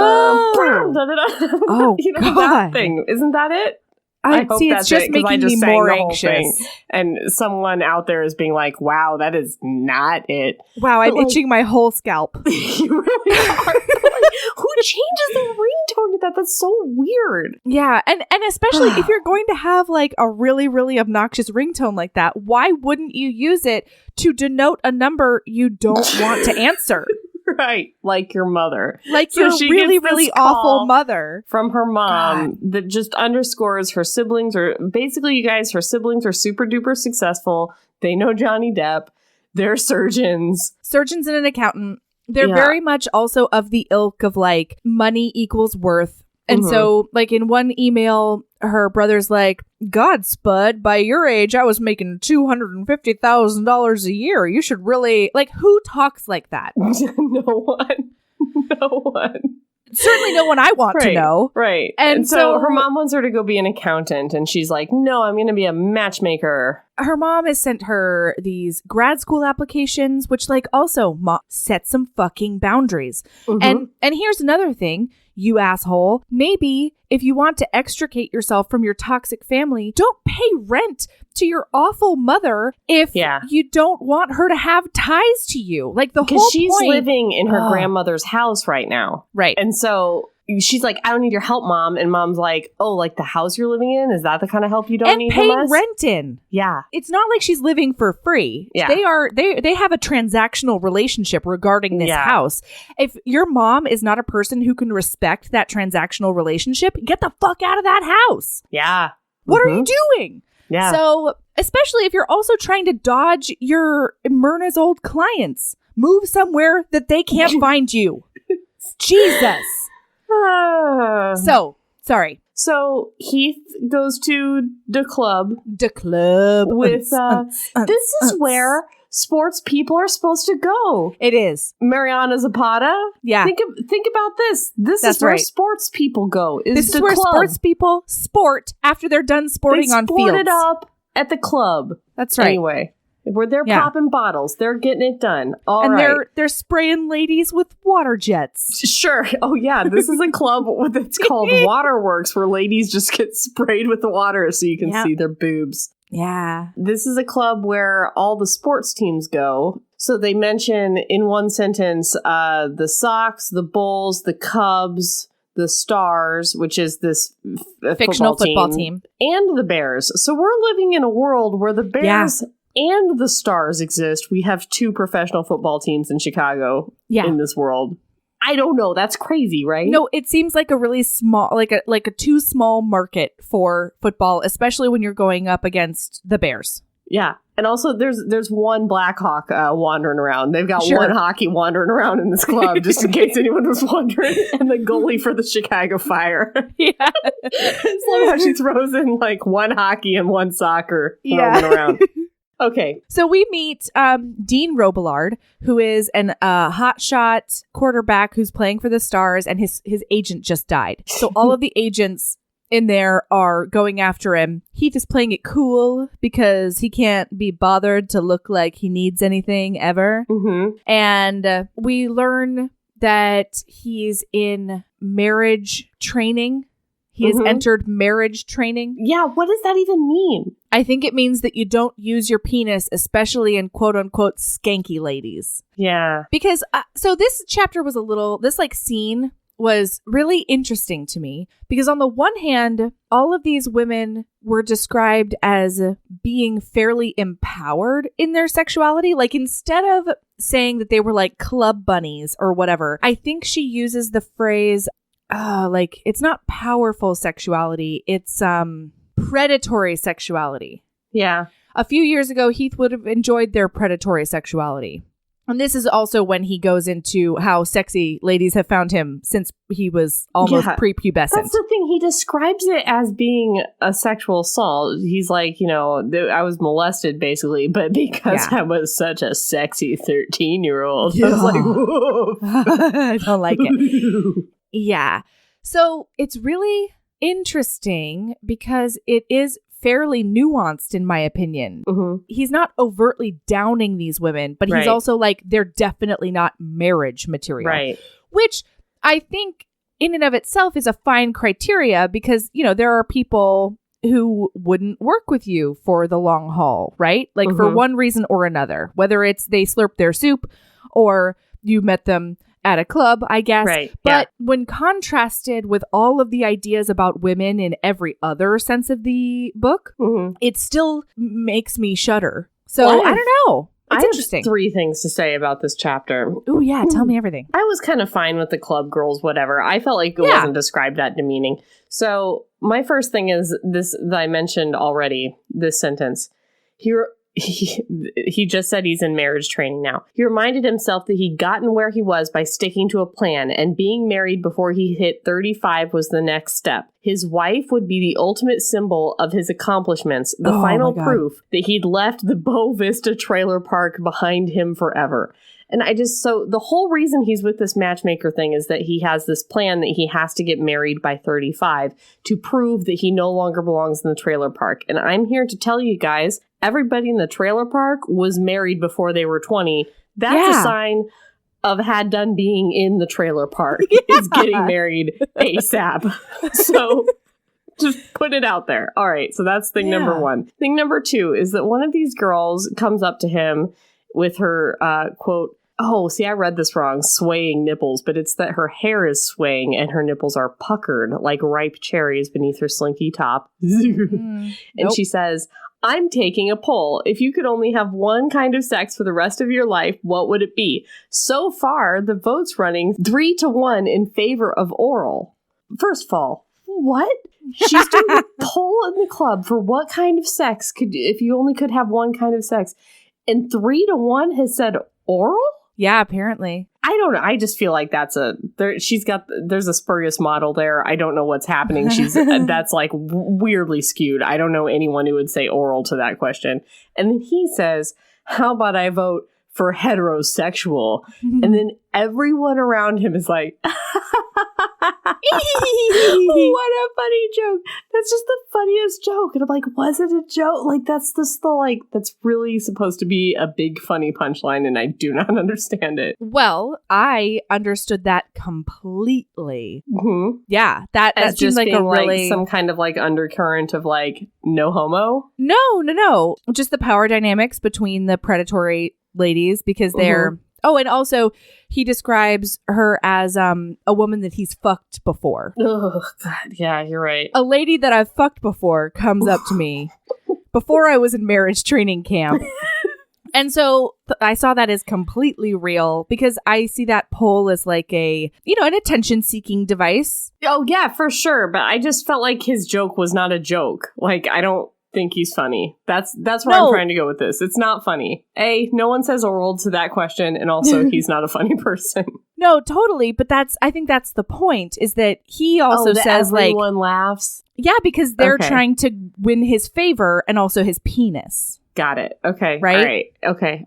Oh, you know, God. that thing. Isn't that it? I hope see, that's it's just it, 'cause making me more anxious. And someone out there is being like, wow, that is not it. Wow, I'm itching my whole scalp. You really are. Who changes the ringtone to that? That's so weird. Yeah, and especially if you're going to have like a really, really obnoxious ringtone like that, why wouldn't you use it to denote a number you don't want to answer? Right, like your mother. Like your really, really awful mother. From her mom that just underscores her siblings, or basically, you guys, her siblings are super duper successful. They know Johnny Depp. They're surgeons. Surgeons and an accountant. They're very much also of the ilk of like money equals worth. And so like in one email, her brother's like, God, Spud, by your age, I was making $250,000 a year. You should really, like, who talks like that? No one. Certainly no one I want to know. Right. And so her mom wants her to go be an accountant. And she's like, no, I'm going to be a matchmaker. Her mom has sent her these grad school applications, which like also set some fucking boundaries. And here's another thing, you asshole. Maybe if you want to extricate yourself from your toxic family, don't pay rent to your awful mother if you don't want her to have ties to you. Like the whole point. Because she's living in her grandmother's house right now. Right. And so she's like, I don't need your help, Mom. And Mom's like, oh, like the house you're living in? Is that the kind of help you don't need from us? And paying rent in. Yeah. It's not like she's living for free. Yeah. They have a transactional relationship regarding this house. If your mom is not a person who can respect that transactional relationship, get the fuck out of that house. Yeah. What are you doing? Yeah. So, especially if you're also trying to dodge your Myrna's old clients, move somewhere that they can't find you. Jesus. Sorry. So Heath goes to the club. The club. With, this is where sports people are supposed to go. It is. Mariana Zapata. Yeah. Think about this. This is where sports people go. This is where sports people sport after they're done sporting on fields. They sport it up at the club. That's right. Anyway. Where they're popping bottles. They're getting it done. All right. They're spraying ladies with water jets. Sure. Oh, yeah. This is a club that's called Waterworks, where ladies just get sprayed with water so you can see their boobs. Yeah. This is a club where all the sports teams go. So they mention in one sentence the Sox, the Bulls, the Cubs, the Stars, which is this fictional football team, and the Bears. So we're living in a world where the Bears and the Stars exist. We have two professional football teams in Chicago in this world. I don't know. That's crazy, right? No, it seems like a really small, like a too small market for football, especially when you're going up against the Bears. Yeah. And also, there's one Black Hawk wandering around. They've got one hockey wandering around in this club, just in case anyone was wondering. And the goalie for the Chicago Fire. Yeah. It's like how she throws in like one hockey and one soccer roaming around. Okay. So we meet Dean Robillard, who is an hotshot quarterback who's playing for the Stars, and his agent just died. So all of the agents in there are going after him. Heath is playing it cool because he can't be bothered to look like he needs anything ever. Mm-hmm. And we learn that he's in marriage training. He has entered marriage training. Yeah, what does that even mean? I think it means that you don't use your penis, especially in quote unquote skanky ladies. Yeah. Because, so this chapter was this scene was really interesting to me because on the one hand, all of these women were described as being fairly empowered in their sexuality. Like instead of saying that they were like club bunnies or whatever, I think she uses the phrase, it's not powerful sexuality. It's predatory sexuality. Yeah. A few years ago, Heath would have enjoyed their predatory sexuality. And this is also when he goes into how sexy ladies have found him since he was almost prepubescent. That's the thing. He describes it as being a sexual assault. He's like, I was molested basically, but because I was such a sexy 13-year-old, I was like, whoa. I don't like it. Yeah. So it's really interesting because it is fairly nuanced in my opinion. Mm-hmm. He's not overtly downing these women, but he's also like, they're definitely not marriage material. Right. Which I think in and of itself is a fine criteria because, there are people who wouldn't work with you for the long haul, right? Like for one reason or another, whether it's they slurp their soup or you met them at a club, I guess. Right. But when contrasted with all of the ideas about women in every other sense of the book, it still makes me shudder. So I don't know. It's interesting. I have 3 things to say about this chapter. Oh, yeah. Tell me everything. I was kind of fine with the club girls, whatever. I felt like it wasn't described that demeaning. So my first thing is this that I mentioned already, this sentence. He just said he's in marriage training now. He reminded himself that he'd gotten where he was by sticking to a plan, and being married before he hit 35 was the next step. His wife would be the ultimate symbol of his accomplishments, the final proof that he'd left the Bow Vista trailer park behind him forever. And so the whole reason he's with this matchmaker thing is that he has this plan that he has to get married by 35 to prove that he no longer belongs in the trailer park. And I'm here to tell you guys, everybody in the trailer park was married before they were 20. That's a sign of had done being in the trailer park is getting married ASAP. So just put it out there. All right. So that's thing number 1. Thing number 2 is that one of these girls comes up to him with her quote, I read this wrong, swaying nipples, but it's that her hair is swaying and her nipples are puckered like ripe cherries beneath her slinky top. And she says, I'm taking a poll. If you could only have one kind of sex for the rest of your life, what would it be? So far, the vote's running 3-1 in favor of oral. First of all, what? She's doing a poll in the club for what kind of sex if you only could have one kind of sex. And 3-1 has said oral? Yeah, apparently. I don't know. I just feel like there's a spurious model there. I don't know what's happening. That's like weirdly skewed. I don't know anyone who would say oral to that question. And then he says, how about I vote for heterosexual? And then everyone around him is like, what a funny joke. That's just the funniest joke. And I'm like, was it a joke? Like, that's that's really supposed to be a big funny punchline, and I do not understand it. Well, I understood that completely. Mm-hmm. Yeah, that seems like a really some kind of like undercurrent of like no homo. No. Just the power dynamics between the predatory ladies because they're Oh, and also he describes her as a woman that he's fucked before. Oh, God. Yeah, you're right. A lady that I've fucked before comes up to me before I was in marriage training camp. And so I saw that as completely real because I see that poll as like an attention-seeking device. Oh, yeah, for sure. But I just felt like his joke was not a joke. Like, I don't think he's funny. That's where I'm trying to go with this. It's not funny. A, no one says oral to that question, and also he's not a funny person. No, totally. But I think that's the point, is that he also says everyone laughs. Yeah, because they're trying to win his favor and also his penis. Got it. Okay. Right? All right.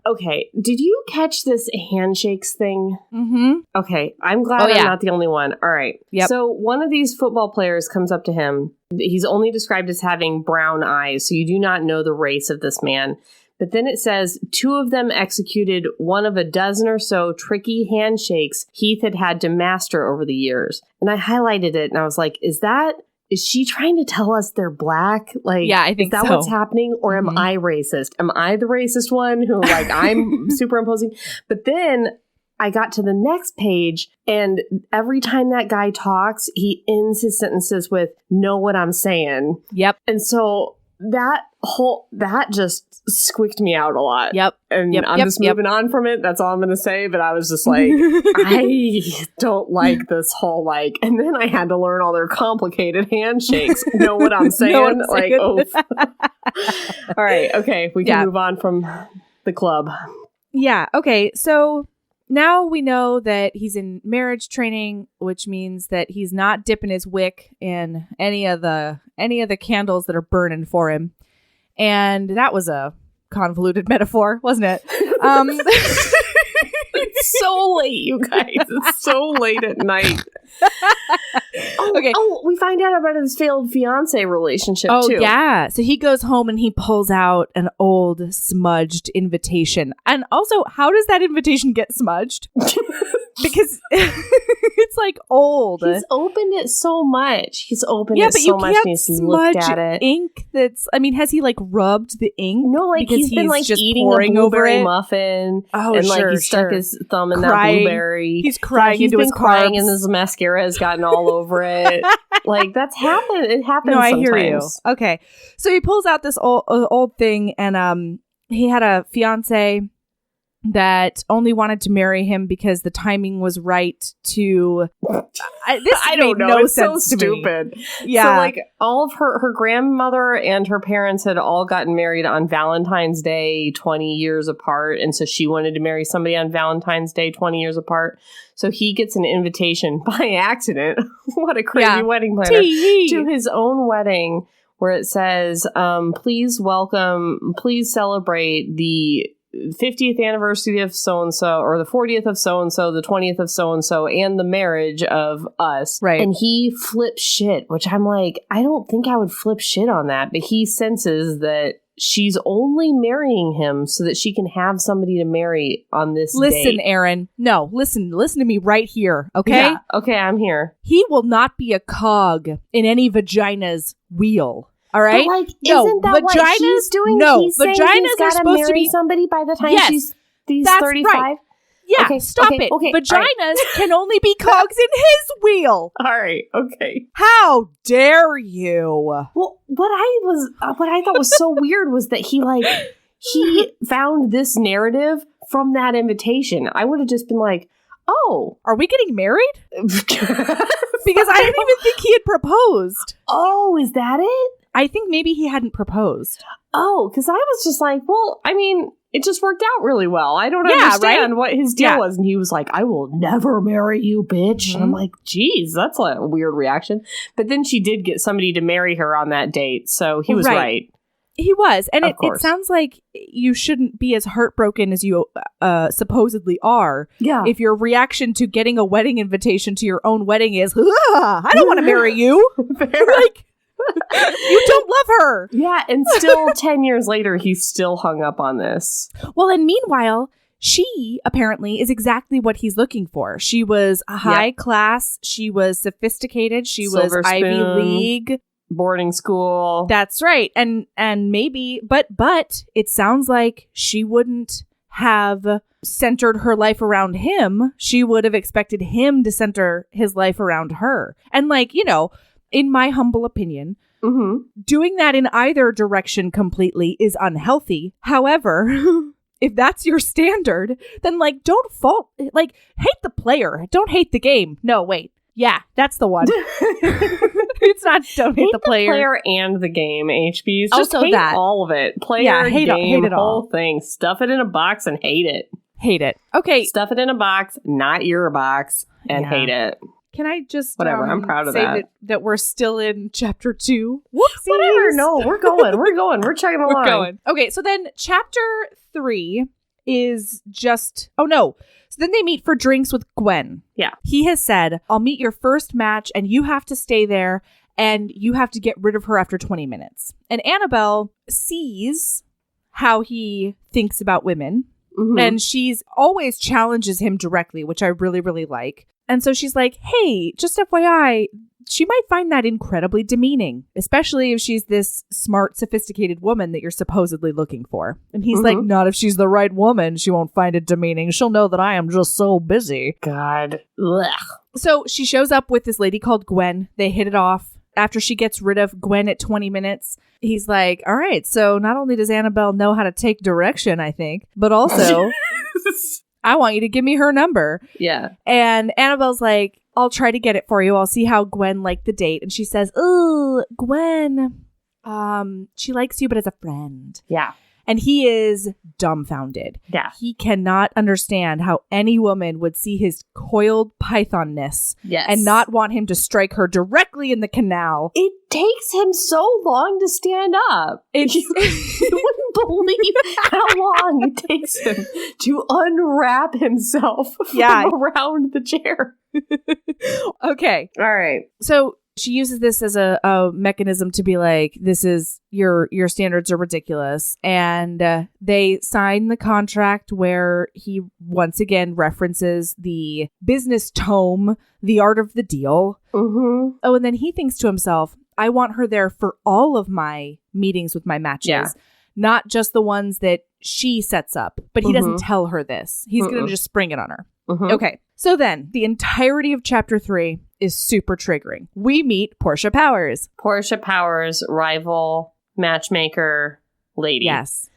Okay. Did you catch this handshakes thing? Mm-hmm. Okay. I'm glad I'm not the only one. All right. Yep. So one of these football players comes up to him. He's only described as having brown eyes, so you do not know the race of this man. But then it says 2 of them executed one of a dozen or so tricky handshakes Heath had to master over the years. And I highlighted it and I was like, is she trying to tell us they're black? Like, yeah, I think is that what's happening? Or am I racist? Am I the racist one who, like, I'm superimposing? But then I got to the next page, and every time that guy talks, he ends his sentences with, know what I'm saying. Yep. And so that just squeaked me out a lot. Yep. And I'm just moving on from it. That's all I'm going to say. But I was just like, I don't like this whole, like, and then I had to learn all their complicated handshakes. Know what I'm saying? Like, oof. All right. Okay. We can move on from the club. Yeah. Okay. So now we know that he's in marriage training, which means that he's not dipping his wick in any of the candles that are burning for him. And that was a convoluted metaphor, wasn't it? It's so late, you guys. It's so late at night. Okay. Oh, we find out about his failed fiance relationship, too. Oh, yeah. So he goes home and he pulls out an old smudged invitation. And also, how does that invitation get smudged? Because it's like old. He's opened it so much. He's opened it so much and he's looked at it. Ink that's, I mean, has he like rubbed the ink? No, like he's been like just eating a blueberry muffin. Oh, and sure, like he stuck his thumb in that blueberry. He's crying into his crying carbs. and his mascara has gotten all over it. Like that's happened. It happens No, I sometimes. hear you. Okay. So he pulls out this old thing, and he had a fiance that only wanted to marry him because the timing was right to I don't know. It's so stupid. Yeah. So like all of her grandmother and her parents had all gotten married on Valentine's Day 20 years apart. And so she wanted to marry somebody on Valentine's Day 20 years apart. So he gets an invitation by accident. What a crazy wedding planner. To his own wedding, where it says, please celebrate the 50th anniversary of so-and-so, or the 40th of so-and-so, the 20th of so-and-so, and the marriage of us. Right. And he flips shit, which I'm like, I don't think I would flip shit on that. But he senses that she's only marrying him so that she can have somebody to marry on this date. Listen, Erin. No, listen to me right here, okay? Yeah, okay, I'm here. He will not be a cog in any vagina's wheel. All right. But like, isn't that what he's doing? No, he's saying he's got to marry somebody by the time he's 35. Right. Yeah, okay, stop it. Okay, vaginas can only be cogs in his wheel. All right. Okay. How dare you? Well, what I thought was so weird was that he found this narrative from that invitation. I would have just been like, oh, are we getting married? Because I didn't even think he had proposed. Oh, is that it? I think maybe he hadn't proposed. Oh, because I was just like, well, I mean, it just worked out really well. I don't understand what his deal was. And he was like, I will never marry you, bitch. And I'm like, geez, that's a weird reaction. But then she did get somebody to marry her on that date. So he was right. He was. And it sounds like you shouldn't be as heartbroken as you supposedly are. Yeah. If your reaction to getting a wedding invitation to your own wedding is, I don't want to marry you. Like, you don't love her. Yeah. And still 10 years later, he's still hung up on this. Well, and meanwhile, she apparently is exactly what he's looking for. She was a high class. She was sophisticated. She was Ivy League. Boarding school. That's right. And maybe, but it sounds like she wouldn't have centered her life around him. She would have expected him to center his life around her. And like, you know, in my humble opinion, doing that in either direction completely is unhealthy. However, if that's your standard, then like, don't fault, hate the player. Don't hate the game. No, wait. Yeah, that's the one. It's not don't hate the player. The player and the game, HBs. Just Also hate that. all of it. Player, hate game, it all. whole thing. Stuff it in a box and hate it. Hate it. Okay. Stuff it in a box, not your box, and hate it. Can I just whatever? I'm proud of say that we're still in chapter 2? Whoopsies. Whatever. No, we're going. We're chugging along. We're going. Okay, so then chapter 3 is just... Oh, no. So then they meet for drinks with Gwen. Yeah. He has said, I'll meet your first match and you have to stay there and you have to get rid of her after 20 minutes. And Annabelle sees how he thinks about women. Mm-hmm. And she's always challenges him directly, which I really, really like. And so she's like, hey, just FYI, she might find that incredibly demeaning, especially if she's this smart, sophisticated woman that you're supposedly looking for. And he's like, not if she's the right woman. She won't find it demeaning. She'll know that I am just so busy. God. Ugh. So she shows up with this lady called Gwen. They hit it off. After she gets rid of Gwen at 20 minutes, he's like, all right, so not only does Annabelle know how to take direction, I think, but also... I want you to give me her number. Yeah. And Annabelle's like, I'll try to get it for you. I'll see how Gwen liked the date. And she says, ooh, Gwen, she likes you, but as a friend. Yeah. And he is dumbfounded. Yeah. He cannot understand how any woman would see his coiled pythonness and not want him to strike her directly in the canal. It takes him so long to stand up. You wouldn't believe how long it takes him to unwrap himself from around the chair. Okay. All right. So she uses this as a mechanism to be like, this is your standards are ridiculous. And they sign the contract where he once again references the business tome, The Art of the Deal. Mm-hmm. Oh, and then he thinks to himself, I want her there for all of my meetings with my matches, not just the ones that she sets up. But he doesn't tell her this. He's going to just spring it on her. Mm-hmm. Okay. So then the entirety of chapter 3 is super triggering. We meet Portia Powers. Portia Powers, rival, matchmaker, lady. Yes.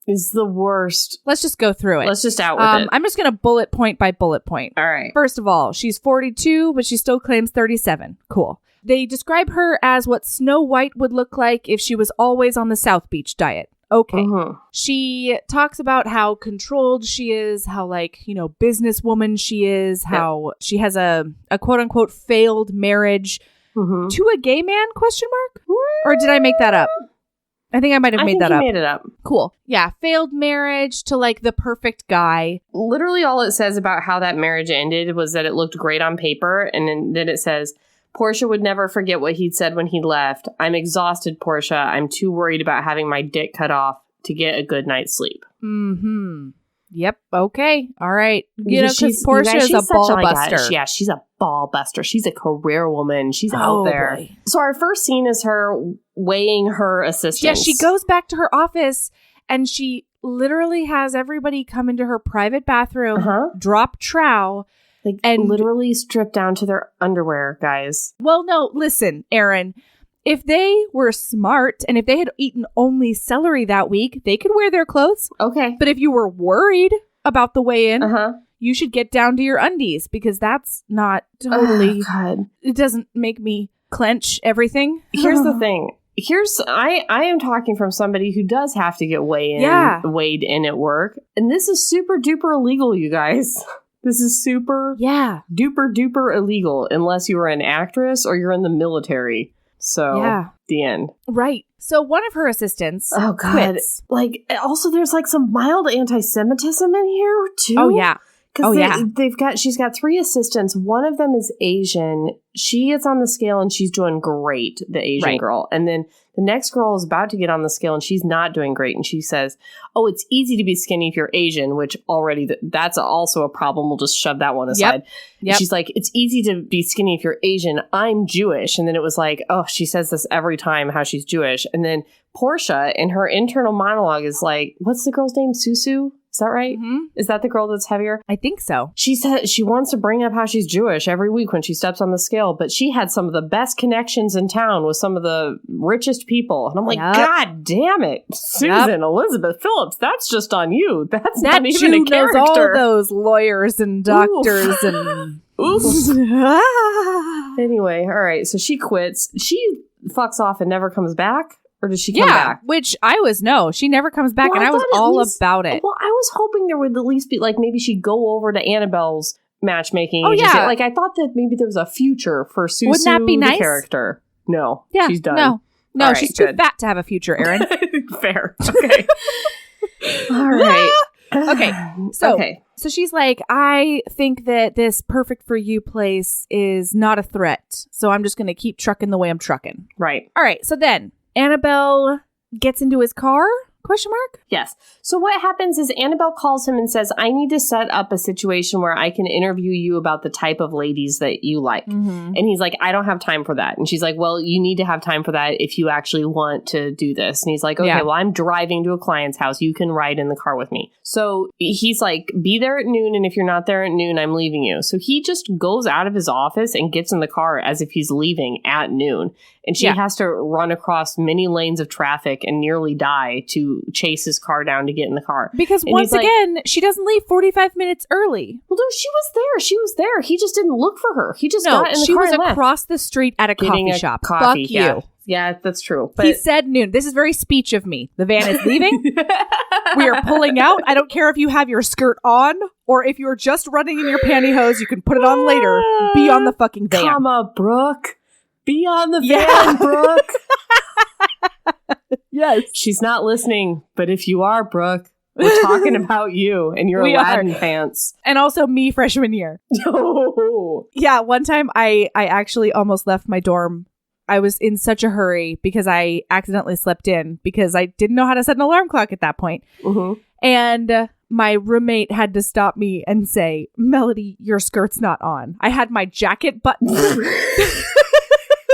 Is the worst. Let's just go through it. Let's just out with it. I'm just going to bullet point by bullet point. All right. First of all, she's 42, but she still claims 37. Cool. They describe her as what Snow White would look like if she was always on the South Beach diet. Okay. Mm-hmm. She talks about how controlled she is, how businesswoman she is, how she has a quote unquote failed marriage to a gay man, ? Or did I make that up? I think I might have made that up. I think you made it up. Cool. Yeah. Failed marriage to the perfect guy. Literally all it says about how that marriage ended was that it looked great on paper. And then it says, Portia would never forget what he'd said when he left. I'm exhausted, Portia. I'm too worried about having my dick cut off to get a good night's sleep. Mm-hmm. Yep. Okay. All right. Because Portia is a ball buster. Yeah, she's a ball buster. She's a career woman. She's out there. Boy. So our first scene is her weighing her assistants. Yeah, she goes back to her office and she literally has everybody come into her private bathroom, drop trow, and literally strip down to their underwear, guys. Well, no, listen, Erin. If they were smart and if they had eaten only celery that week, they could wear their clothes. Okay. But if you were worried about the weigh-in, you should get down to your undies because that's not totally... Oh, God. It doesn't make me clench everything. Here's the thing. I am talking from somebody who does have to get weighed in at work. And this is super duper illegal, you guys. This is super duper duper illegal unless you are an actress or you're in the military. So, the end. Right. So, one of her assistants quits. Also, there's some mild anti-Semitism in here, too. Oh, yeah. Because she's got 3 assistants. One of them is Asian. She gets on the scale and she's doing great, the Asian girl. And then the next girl is about to get on the scale and she's not doing great. And she says, oh, it's easy to be skinny if you're Asian, which already that's also a problem. We'll just shove that one aside. Yep. She's like, it's easy to be skinny if you're Asian. I'm Jewish. And then it was like, oh, she says this every time how she's Jewish. And then Portia in her internal monologue is like, what's the girl's name? Susu? Is that right? Mm-hmm. Is that the girl that's heavier? I think so. She said she wants to bring up how she's Jewish every week when she steps on the scale, but she had some of the best connections in town with some of the richest people. And I'm like, God damn it, Susan, Elizabeth Phillips, that's just on you. That's not even a character. Knows all those lawyers and doctors and Oops. Anyway, all right. So she quits. She fucks off and never comes back? Or does she come back? Which she never comes back, and I was all about it. Well, I was hoping there would at least be, like, maybe she'd go over to Annabelle's matchmaking. Oh, agency. yeah. Like, I thought that maybe there was a future for Susu, Wouldn't that be nice? The character. No, Yeah, she's done. No, All she's right, too fat to have a future, Erin. Fair. Okay. All right. So she's like, I think that this perfect for you place is not a threat. So I'm just going to keep trucking the way I'm trucking. Right. All right. So then Annabelle gets into his car? ? Yes. So what happens is Annabelle calls him and says, I need to set up a situation where I can interview you about the type of ladies that you like. Mm-hmm. And he's like, I don't have time for that. And she's like, well, you need to have time for that if you actually want to do this. And he's like, okay, well, I'm driving to a client's house. You can ride in the car with me. So he's like, be there at noon. And if you're not there at noon, I'm leaving you. So he just goes out of his office and gets in the car as if he's leaving at noon. And she has to run across many lanes of traffic and nearly die to chase his car down to get in the car. Because once again, she doesn't leave 45 minutes early. Well, no, she was there. She was there. He just didn't look for her. He just got in the car and left. She was across the street at a coffee shop. Fuck you. Yeah, that's true. But he said noon. This is very speech of me. The van is leaving. We are pulling out. I don't care if you have your skirt on or if you're just running in your pantyhose. You can put it on later. Be on the fucking van. Comma, Brooke. Be on the van, Brooke. Yes. She's not listening, but if you are, Brooke, we're talking about you and your Aladdin pants. And also me freshman year. Oh. Yeah, one time I actually almost left my dorm. I was in such a hurry because I accidentally slept in because I didn't know how to set an alarm clock at that point. Mm-hmm. And my roommate had to stop me and say, Melody, your skirt's not on. I had my jacket buttoned.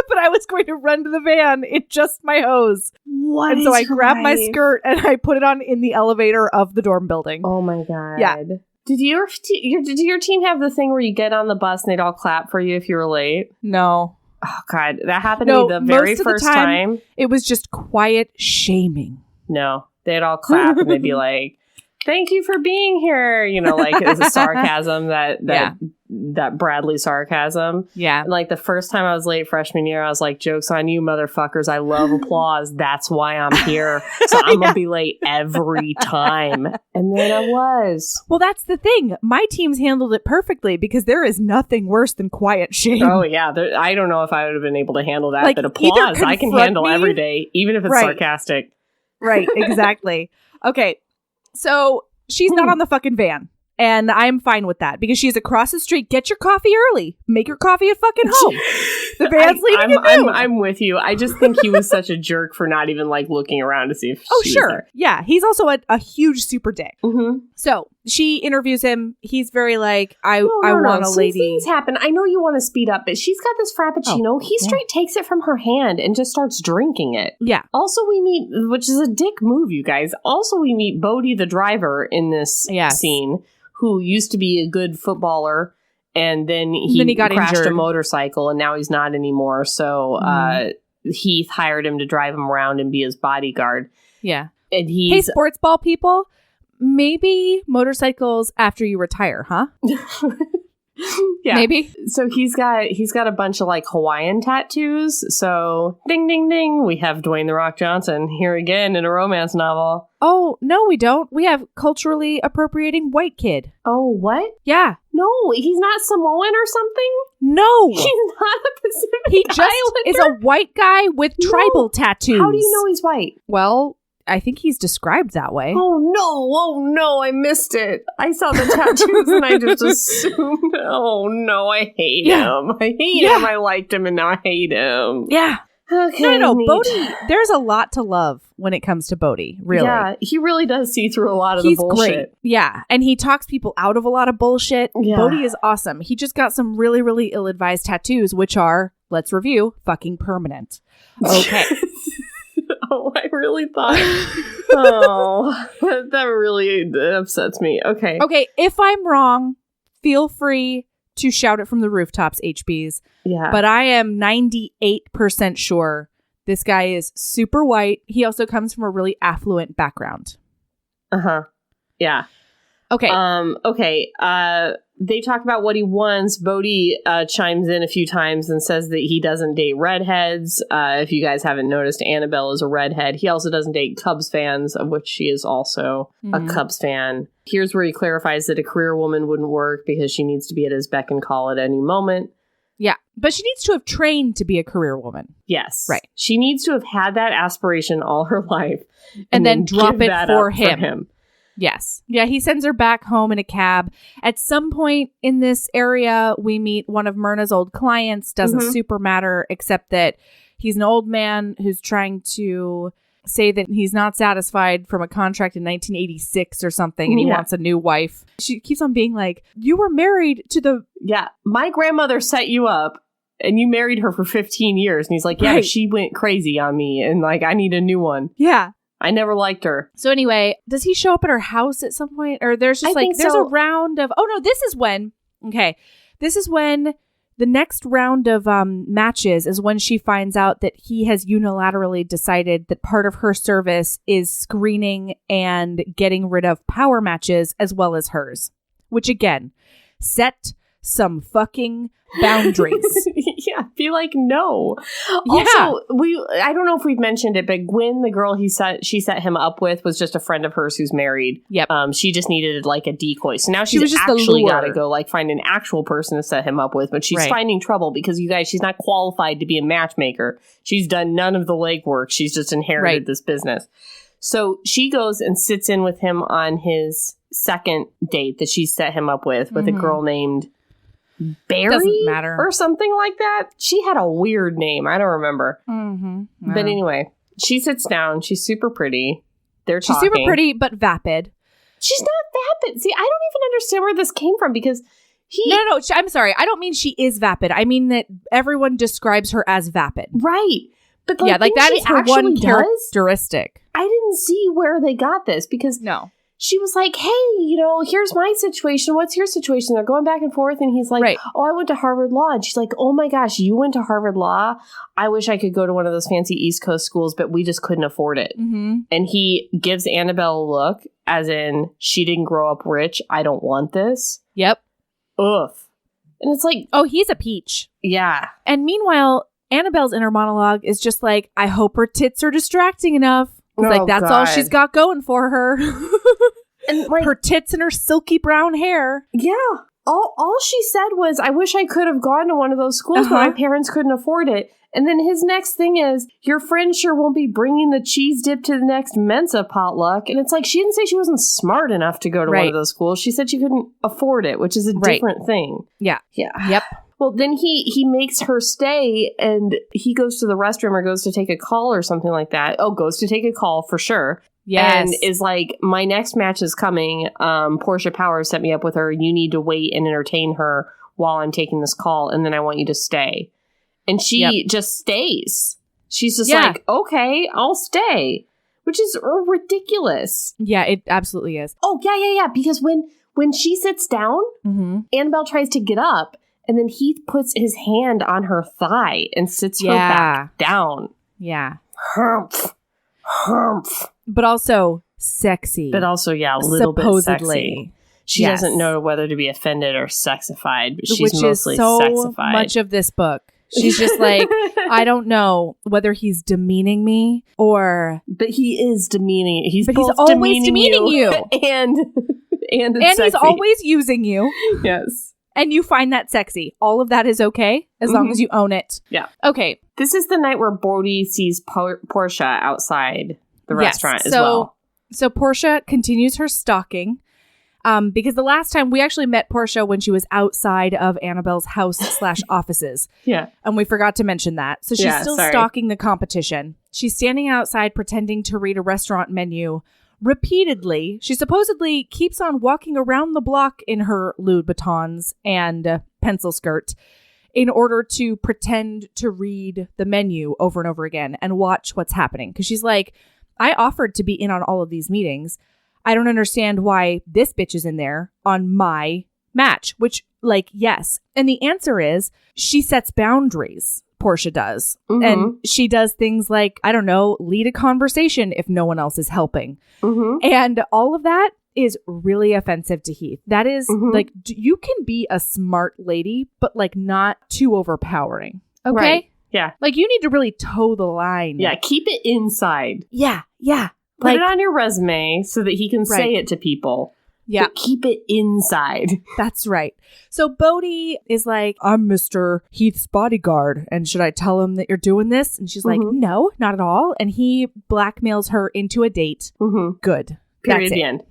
But I was going to run to the van in just my hose. And so I grabbed my skirt and I put it on in the elevator of the dorm building. Oh my God. Yeah. Did your team have the thing where you get on the bus and they'd all clap for you if you were late? No. Oh God, that happened to me the very first time. It was just quiet shaming. No, they'd all clap and they'd be like, thank you for being here. You know, like it's a sarcasm that Bradley sarcasm. Yeah. And like the first time I was late freshman year, I was like, joke's on you, motherfuckers. I love applause. That's why I'm here. So I'm going to be late every time. And then I was. Well, that's the thing. My teams handled it perfectly because there is nothing worse than quiet shame. Oh, yeah. I don't know if I would have been able to handle that. Like, but applause, I can handle every day, even if it's right. sarcastic. Right. Exactly. Okay. So she's not on the fucking van. And I'm fine with that because she's across the street. Get your coffee early. Make your coffee at fucking home. The van's leaving at noon. I'm with you. I just think he was such a jerk for not even like looking around to see if she was there. Yeah. He's also a huge super dick. Mm-hmm. So she interviews him. He's very like, I want a lady. Things happen. I know you want to speed up, but she's got this frappuccino. He straight takes it from her hand and just starts drinking it. Yeah. Also, we meet, which is a dick move, you guys. Also, we meet Bodhi, the driver, in this scene, who used to be a good footballer, and then he got crashed injured. A motorcycle, and now he's not anymore. So Heath hired him to drive him around and be his bodyguard. Yeah. And hey, sports ball people, maybe motorcycles after you retire, huh? Yeah. Maybe. So he's got a bunch of like Hawaiian tattoos. So ding, ding, ding. We have Dwayne The Rock Johnson here again in a romance novel. Oh, no, we don't. We have culturally appropriating white kid. Oh, what? Yeah. No, he's not Samoan or something? No. He's not a Pacific He just Islander? is a white guy with tribal tattoos. How do you know he's white? Well, I think he's described that way. Oh no, I missed it. I saw the tattoos and I just assumed, oh no, I hate him. I hate him. I liked him and now I hate him. Yeah. Okay. No, Bodhi, there's a lot to love when it comes to Bodhi, really. Yeah, he really does see through a lot of the bullshit. Great. Yeah, and he talks people out of a lot of bullshit. Yeah. Bodhi is awesome. He just got some really, really ill-advised tattoos, which are, let's review, fucking permanent. Okay. Oh, I really thought. Oh, that really upsets me. Okay. Okay, if I'm wrong, feel free to shout it from the rooftops, HBs. Yeah. But I am 98% sure this guy is super white. He also comes from a really affluent background. Uh-huh. Yeah. Okay. Okay. They talk about what he wants. Bodhi chimes in a few times and says that he doesn't date redheads. If you guys haven't noticed, Annabelle is a redhead. He also doesn't date Cubs fans, of which she is also a Cubs fan. Here's where he clarifies that a career woman wouldn't work because she needs to be at his beck and call at any moment. Yeah, but she needs to have trained to be a career woman. Yes. Right. She needs to have had that aspiration all her life. And then drop it for him. For Yes. Yeah, he sends her back home in a cab. At some point in this area, we meet one of Myrna's old clients. Doesn't super matter, except that he's an old man who's trying to say that he's not satisfied from a contract in 1986 or something, and he wants a new wife. She keeps on being like, you were married to the... Yeah, my grandmother set you up, and you married her for 15 years. And he's like, yeah, she went crazy on me, and like, I need a new one. Yeah. I never liked her. So anyway, does he show up at her house at some point? Or there's just there's a round of... Oh, no, this is when... Okay. This is when the next round of matches is when she finds out that he has unilaterally decided that part of her service is screening and getting rid of power matches as well as hers. Which, again, set some fucking boundaries. Yeah, be like, no. Yeah. Also, I don't know if we've mentioned it, but Gwen, the girl she set him up with, was just a friend of hers who's married. Yep. She just needed like a decoy. So now She was she's just actually the lure. got to go like find an actual person to set him up with. But she's finding trouble because, you guys, she's not qualified to be a matchmaker. She's done none of the legwork. She's just inherited this business. So she goes and sits in with him on his second date that she set him up with a girl named Barry. Doesn't matter. Or something like that. She had a weird name. I don't remember. But anyway, she sits down. She's super pretty. She's super pretty, but vapid. She's not vapid. See, I don't even understand where this came from because No, I'm sorry. I don't mean she is vapid. I mean that everyone describes her as vapid. Right. But that is her one characteristic. I didn't see where they got this because she was like, hey, here's my situation. What's your situation? They're going back and forth. And he's like, oh, I went to Harvard Law. And she's like, oh my gosh, you went to Harvard Law? I wish I could go to one of those fancy East Coast schools, but we just couldn't afford it. And he gives Annabelle a look, as in, she didn't grow up rich. I don't want this. Yep. Ugh. And it's like, oh, he's a peach. Yeah. And meanwhile, Annabelle's inner monologue is just like, I hope her tits are distracting enough. That's all she's got going for her. And her tits and her silky brown hair. Yeah. All she said was, I wish I could have gone to one of those schools, but my parents couldn't afford it. And then his next thing is, your friend sure won't be bringing the cheese dip to the next Mensa potluck. And it's like, she didn't say she wasn't smart enough to go to one of those schools. She said she couldn't afford it, which is a different thing. Yeah. Yeah. Yep. Well, then he makes her stay, and he goes to the restroom or goes to take a call or something like that. Oh, goes to take a call for sure. Yes. And is like, my next match is coming. Portia Powers set me up with her. You need to wait and entertain her while I'm taking this call, and then I want you to stay. And she just stays. She's just like, okay, I'll stay. Which is ridiculous. Yeah, it absolutely is. Oh, yeah. Because when she sits down, Annabelle tries to get up. And then he puts his hand on her thigh and sits her back down. Yeah. Humph. But also sexy. But also, a little bit sexy. She doesn't know whether to be offended or sexified, but she's mostly sexified. Much of this book. She's just like, I don't know whether he's demeaning me or... But he is demeaning. He's always demeaning you. And sexy. He's always using you. Yes. And you find that sexy. All of that is okay as long as you own it. Yeah. Okay. This is the night where Bodhi sees Portia outside the restaurant as well. So Portia continues her stalking because the last time we actually met Portia when she was outside of Annabelle's house/offices. Yeah. And we forgot to mention that. So she's still stalking the competition. She's standing outside pretending to read a restaurant menu repeatedly. She supposedly keeps on walking around the block in her Louboutins and pencil skirt in order to pretend to read the menu over and over again and watch what's happening. Because she's like, I offered to be in on all of these meetings. I don't understand why this bitch is in there on my match, which, yes. And the answer is she sets boundaries. Portia does. And she does things like, I don't know, lead a conversation if no one else is helping. And all of that is really offensive to Heath. That is like, you can be a smart lady, but like not too overpowering. Okay. Right. Yeah. Like you need to really toe the line. Yeah. Keep it inside. Yeah. Yeah. Put it on your resume so that he can say it to people. Yeah. But keep it inside. That's right. So Bodhi is like, I'm Mr. Heath's bodyguard. And should I tell him that you're doing this? And she's like, no, not at all. And he blackmails her into a date. Good. Period. The end.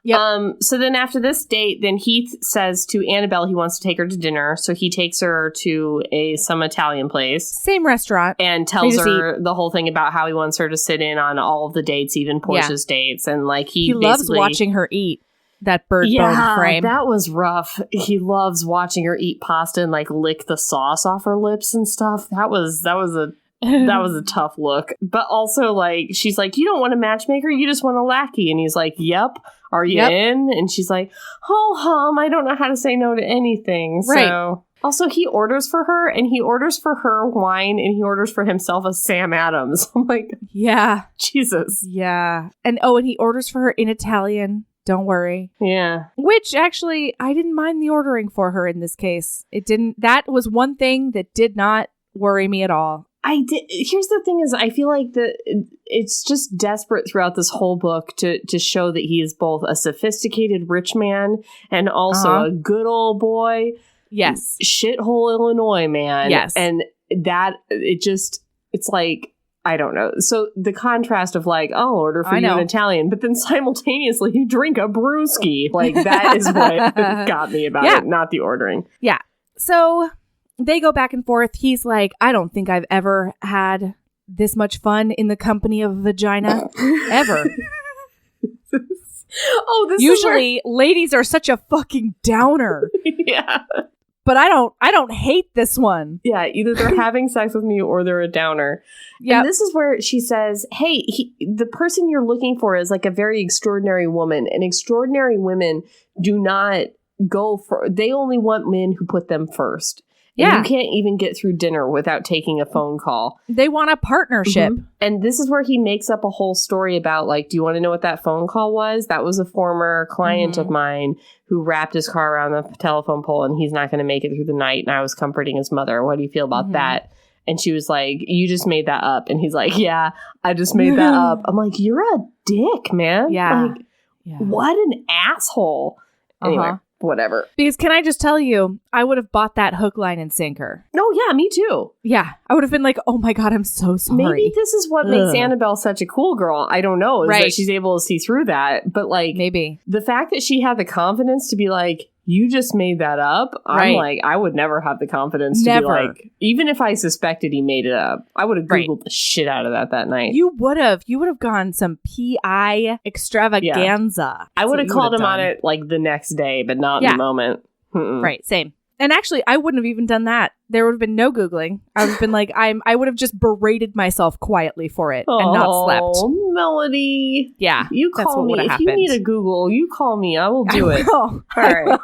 Yep. So then after this date, then Heath says to Annabelle he wants to take her to dinner. So he takes her to some Italian place. Same restaurant. And tells her the whole thing about how he wants her to sit in on all of the dates, even Portia's dates. And like he loves watching her eat that bird bone frame. That was rough. He loves watching her eat pasta and like lick the sauce off her lips and stuff. That was a tough look. But also like she's like, you don't want a matchmaker, you just want a lackey. And he's like, yep. Are you in? And she's like, I don't know how to say no to anything. Right. So also he orders for her, and he orders for her wine, and he orders for himself a Sam Adams. I'm like, yeah, Jesus. Yeah. And he orders for her in Italian. Don't worry. Yeah. Which actually, I didn't mind the ordering for her in this case. That was one thing that did not worry me at all. I did. Here's the thing is, I feel like it's just desperate throughout this whole book to show that he is both a sophisticated rich man and also a good old boy. Yes. Shithole Illinois man. Yes. And that, it's like, I don't know. So the contrast of like, I'll order for you in Italian, but then simultaneously you drink a brewski. Like that is what got me about it, not the ordering. Yeah. So they go back and forth. He's like, I don't think I've ever had this much fun in the company of a vagina. Ever. Usually ladies are such a fucking downer. Yeah. But I don't hate this one. Yeah, either they're having sex with me or they're a downer. Yeah. And this is where she says, hey, the person you're looking for is like a very extraordinary woman. And extraordinary women do not they only want men who put them first. Yeah. And you can't even get through dinner without taking a phone call. They want a partnership. And this is where he makes up a whole story about, like, do you want to know what that phone call was? That was a former client of mine who wrapped his car around the telephone pole and he's not going to make it through the night. And I was comforting his mother. What do you feel about that? And she was like, you just made that up. And he's like, yeah, I just made that up. I'm like, you're a dick, man. Yeah. Like, what an asshole. Anyway. Whatever. Because can I just tell you, I would have bought that hook, line, and sinker. Oh, yeah, me too. Yeah. I would have been like, oh my God, I'm so sorry. Maybe this is what makes Annabelle such a cool girl. I don't know. Is that she's able to see through that. But like, maybe the fact that she had the confidence to be like, you just made that up. I'm like, I would never have the confidence to be like, even if I suspected he made it up, I would have Googled the shit out of that night. You would have gone some PI extravaganza. Yeah. I would have called him on it like the next day, but not in the moment. Right. Same. And actually, I wouldn't have even done that. There would have been no Googling. I would have been like, I would have just berated myself quietly for it and not slept. Oh, Melody. Yeah. You call me. If you need a Google, you call me. I will do it. All right.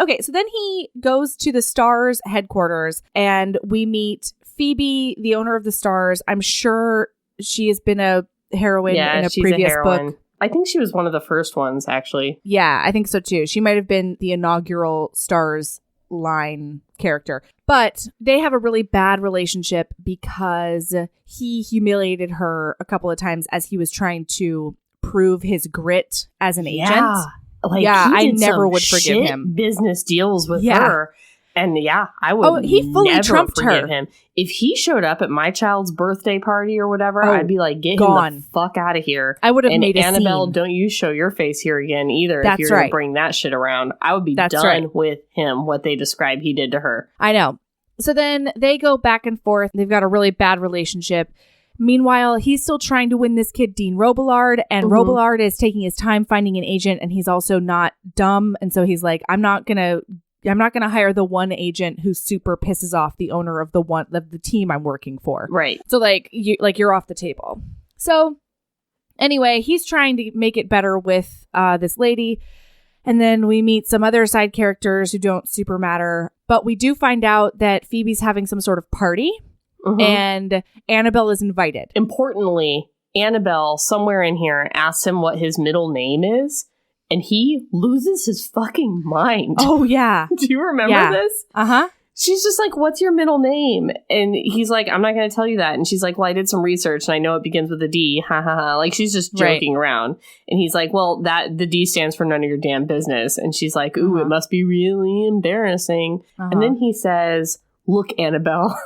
Okay, so then he goes to the Stars headquarters and we meet Phoebe, the owner of the Stars. I'm sure she has been a heroine in a previous book. I think she was one of the first ones, actually. Yeah, I think so too. She might have been the inaugural Stars line character. But they have a really bad relationship because he humiliated her a couple of times as he was trying to prove his grit as an agent. I never would forgive him. Business deals with her. And I would he fully never trumped forgive her. him. If he showed up at my child's birthday party or whatever, I'd be like, get him the fuck out of here. I would have made a Annabelle, scene. Don't you show your face here again either if you're going to bring that shit around. I would be done with him, what they describe he did to her. I know. So then they go back and forth. They've got a really bad relationship. Meanwhile, he's still trying to win this kid, Dean Robillard, and Robillard is taking his time finding an agent, and he's also not dumb. And so he's like, I'm not going to hire the one agent who super pisses off the owner of the team I'm working for. Right. So you're off the table. So anyway, he's trying to make it better with this lady. And then we meet some other side characters who don't super matter. But we do find out that Phoebe's having some sort of party and Annabelle is invited. Importantly, Annabelle, somewhere in here, asks him what his middle name is. and he loses his fucking mind. Oh, yeah. Do you remember this? Uh-huh. She's just like, what's your middle name? And he's like, I'm not going to tell you that. And she's like, well, I did some research and I know it begins with a D. Ha ha ha. Like, she's just joking around. And he's like, well, the D stands for none of your damn business. And she's like, ooh, it must be really embarrassing. And then he says, look, Annabelle.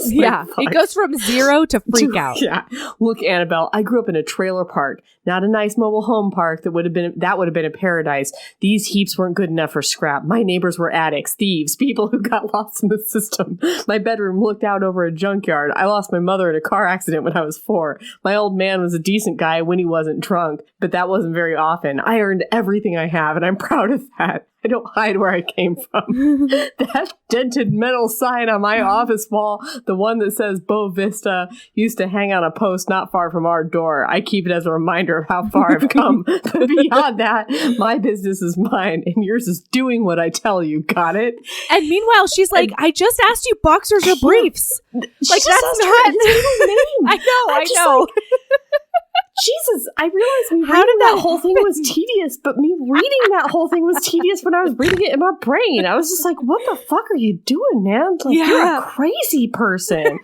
Yeah, like, it goes from 0 to freak out. Yeah, look, Annabelle, I grew up in a trailer park, not a nice mobile home park that would have been a paradise. These heaps weren't good enough for scrap. My neighbors were addicts, thieves, people who got lost in the system. My bedroom looked out over a junkyard. I lost my mother in a car accident when I was 4. My old man was a decent guy when he wasn't drunk, but that wasn't very often. I earned everything I have, and I'm proud of that. I don't hide where I came from. That dented metal sign on my office wall, the one that says Bo Vista, used to hang on a post not far from our door. I keep it as a reminder of how far I've come. But beyond that, my business is mine, and yours is doing what I tell you. Got it? And meanwhile, she's like, I just asked you boxers or briefs. Like, that's not his middle name. I know. Like, Jesus, I realized that whole thing was tedious, but me reading that whole thing was tedious when I was reading it in my brain. I was just like, what the fuck are you doing, man? Like, you're a crazy person.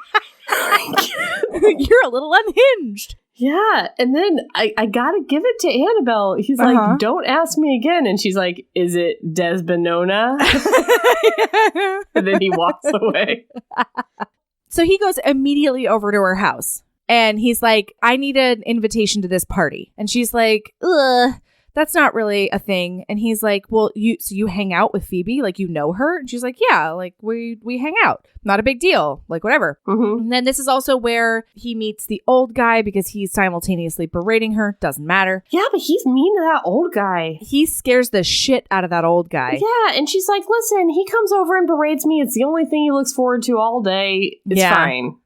You're a little unhinged. Yeah, and then I gotta give it to Annabelle. He's like, don't ask me again. And she's like, is it Desbenona? And then he walks away. So he goes immediately over to her house. And he's like, I need an invitation to this party. And she's like, ugh, that's not really a thing. And he's like, well, you hang out with Phoebe? Like, you know her? And she's like, yeah, like we hang out. Not a big deal. Like, whatever. Mm-hmm. And then this is also where he meets the old guy because he's simultaneously berating her. Doesn't matter. Yeah, but he's mean to that old guy. He scares the shit out of that old guy. Yeah, and she's like, listen, he comes over and berates me. It's the only thing he looks forward to all day. It's fine.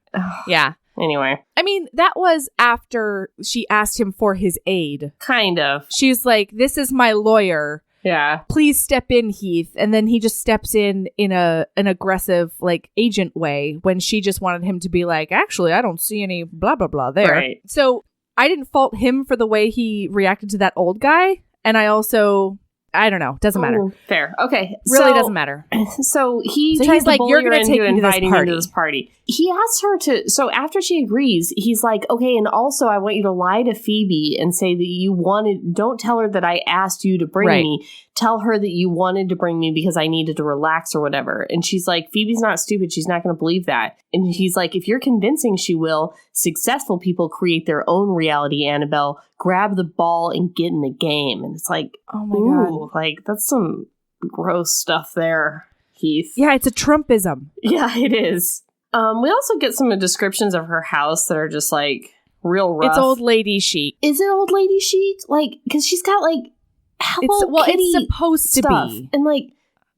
Yeah. Anyway. I mean, that was after she asked him for his aid. Kind of. She's like, this is my lawyer. Yeah. Please step in, Heath. And then he just steps in an aggressive, like, agent way when she just wanted him to be like, actually, I don't see any blah, blah, blah there. Right. So I didn't fault him for the way he reacted to that old guy. And I also... I don't know. Doesn't matter. Fair. Okay. Really doesn't matter. So tries to bully you're going to take me to this party. He asks her to, so after she agrees, he's like, okay, and also I want you to lie to Phoebe and say that don't tell her that I asked you to bring me. Tell her that you wanted to bring me because I needed to relax or whatever. And she's like, Phoebe's not stupid. She's not going to believe that. And he's like, if you're convincing she will, successful people create their own reality, Annabelle. Grab the ball and get in the game. And it's like, oh my God. Like, that's some gross stuff there, Heath. Yeah, it's a Trumpism. Yeah, it is. We also get some descriptions of her house that are just like real rough. It's old lady chic. Is it old lady chic? Like, because she's got like Hello Kitty it's supposed stuff. To be. And like,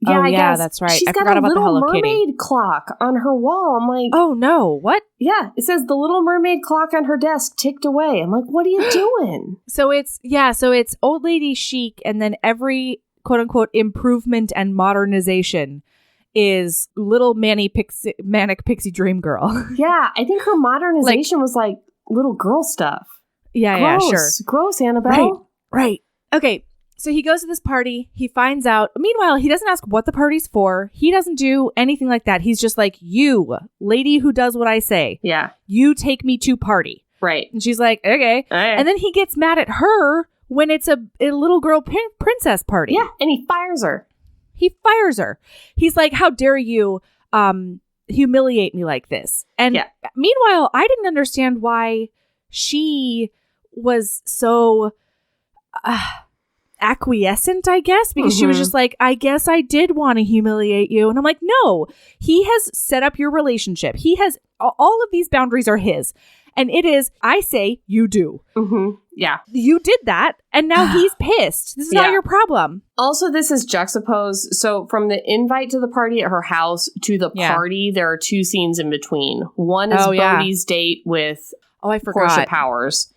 I guess that's right. She's I got forgot a about the Little Hello Kitty. Mermaid clock on her wall. I'm like, oh no, what? Yeah, it says the Little Mermaid clock on her desk ticked away. I'm like, what are you doing? So it's old lady chic, and then every quote unquote improvement and modernization is little manic pixie dream girl. Yeah, I think her modernization was like little girl stuff. Yeah, gross, yeah, sure. Gross, Annabelle. Right. Okay. So he goes to this party. He finds out. Meanwhile, he doesn't ask what the party's for. He doesn't do anything like that. He's just like, you, lady who does what I say. Yeah. You take me to party. Right. And she's like, okay. And then he gets mad at her when it's a little girl princess party. Yeah. And he fires her. He's like, how dare you humiliate me like this? And meanwhile, I didn't understand why she was so... acquiescent, I guess, because she was just like, I guess I did want to humiliate you. And I'm like, no, he has set up your relationship. He has, all of these boundaries are his. And it is, I say, you do. Mm-hmm. Yeah. You did that. And now he's pissed. This is not your problem. Also, this is juxtaposed. So from the invite to the party at her house to the party, there are 2 scenes in between. One is Bodhi's date with... Oh, I forgot. Portia Powers,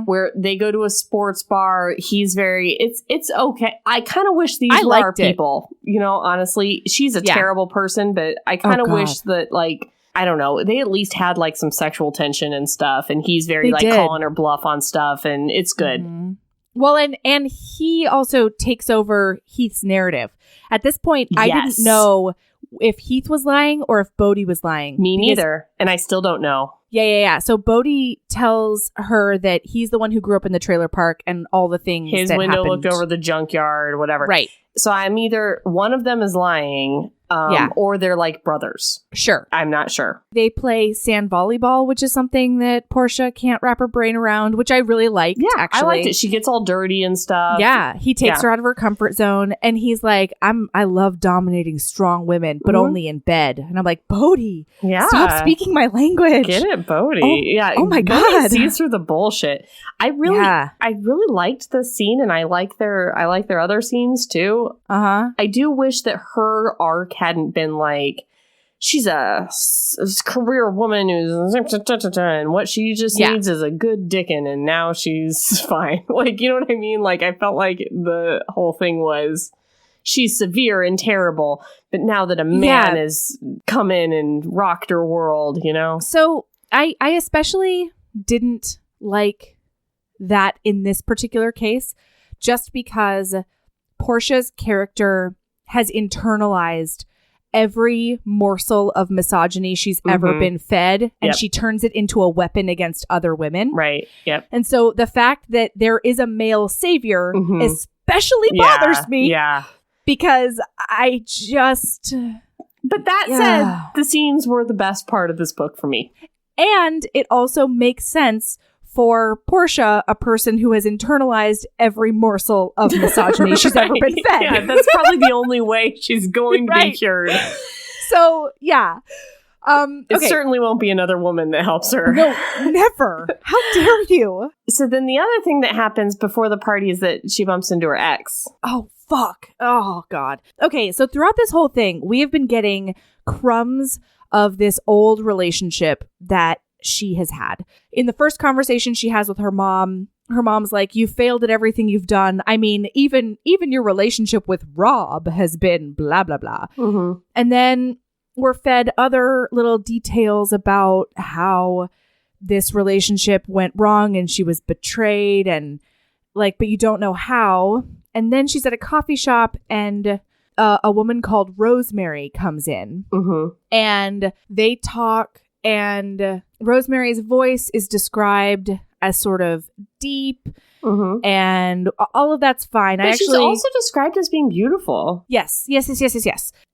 where they go to a sports bar. He's it's okay. I kind of wish these were our people. You know, honestly, she's a terrible person, but I kind of wish that, like, I don't know, they at least had like some sexual tension and stuff. And he's very calling her bluff on stuff, and it's good. Mm-hmm. Well, and he also takes over Heath's narrative. At this point, I didn't know if Heath was lying or if Bodhi was lying. Me neither. And I still don't know. Yeah. So Bodhi tells her that he's the one who grew up in the trailer park and all the things his that window happened. looked over the junkyard, whatever. Right. So I'm either one of them is lying, or they're like brothers. Sure. I'm not sure. They play sand volleyball, which is something that Portia can't wrap her brain around, which I really liked, actually. I liked it. She gets all dirty and stuff. Yeah. He takes her out of her comfort zone, and he's like, I love dominating strong women, but only in bed. And I'm like, Bodhi, stop speaking my language. Get it, Bodhi. Oh my God. Bodhi sees through the bullshit. I really liked the scene, and I like their other scenes too. Uh-huh. I do wish that her arc hadn't been like, she's a career woman who's and what she just needs is a good dickin', and now she's fine. Like, you know what I mean? Like, I felt like the whole thing was she's severe and terrible, but now that a man has come in and rocked her world, you know? So I especially didn't like that in this particular case, just because Portia's character has internalized every morsel of misogyny she's ever been fed, and she turns it into a weapon against other women. Right. Yep. And so the fact that there is a male savior especially bothers me. Yeah. Because I just... But that said, the scenes were the best part of this book for me. And it also makes sense for Portia, a person who has internalized every morsel of misogyny she's ever been fed. Yeah, that's probably the only way she's going to be cured. So, yeah. It certainly won't be another woman that helps her. No, never. How dare you? So then the other thing that happens before the party is that she bumps into her ex. Oh, fuck. Oh, God. Okay, so throughout this whole thing, we have been getting crumbs of this old relationship that she has had. In the first conversation she has with her mom's like, you failed at everything you've done. I mean, even your relationship with Rob has been blah, blah, blah. Mm-hmm. And then we're fed other little details about how this relationship went wrong and she was betrayed and like, but you don't know how. And then she's at a coffee shop and a woman called Rosemary comes in and they talk, and Rosemary's voice is described as sort of deep and all of that's fine. But she's also described as being beautiful. Yes.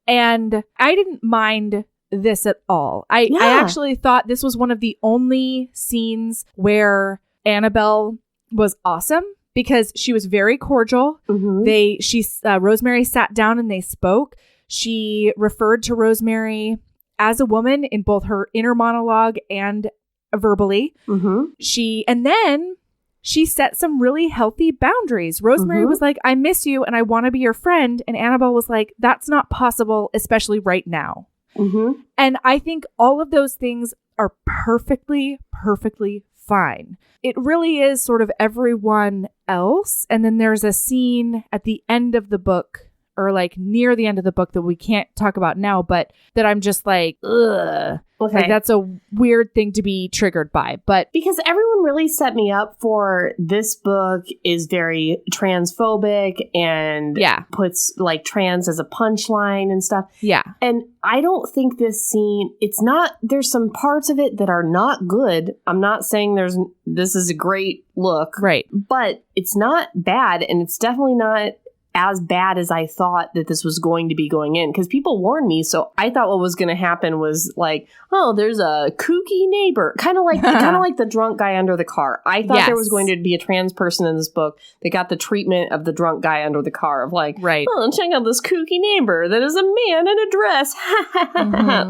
And I didn't mind this at all. I actually thought this was one of the only scenes where Annabelle was awesome because she was very cordial. Rosemary sat down and they spoke. She referred to Rosemary as a woman in both her inner monologue and verbally. And then she set some really healthy boundaries. Rosemary was like, I miss you and I want to be your friend. And Annabelle was like, that's not possible, especially right now. And I think all of those things are perfectly fine. It really is sort of everyone else. And then there's a scene at the end of the book, or like near the end of the book, that we can't talk about now, but that I'm just like, ugh. Okay. Like, that's a weird thing to be triggered by. But because everyone really set me up for this book is very transphobic and puts like trans as a punchline and stuff. Yeah. And I don't think this scene, there's some parts of it that are not good. I'm not saying this is a great look. Right. But it's not bad, and it's definitely not as bad as I thought that this was going to be going in, because people warned me. So I thought what was going to happen was like, oh, there's a kooky neighbor, kind of like the drunk guy under the car. I thought there was going to be a trans person in this book that got the treatment of the drunk guy under the car of like, oh, check out this kooky neighbor that is a man in a dress.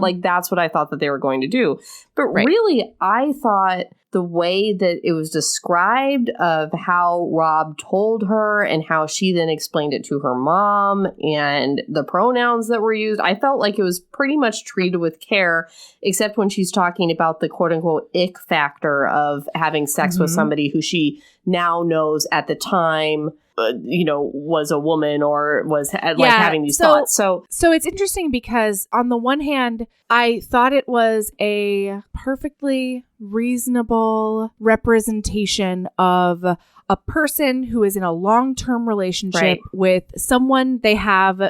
Like, that's what I thought that they were going to do. But really, I thought the way that it was described of how Rob told her and how she then explained it to her mom and the pronouns that were used, I felt like it was pretty much treated with care, except when she's talking about the quote unquote ick factor of having sex with somebody who she now knows at the time was a woman or was having these thoughts. So it's interesting because on the one hand, I thought it was a perfectly reasonable representation of a person who is in a long-term relationship with someone they have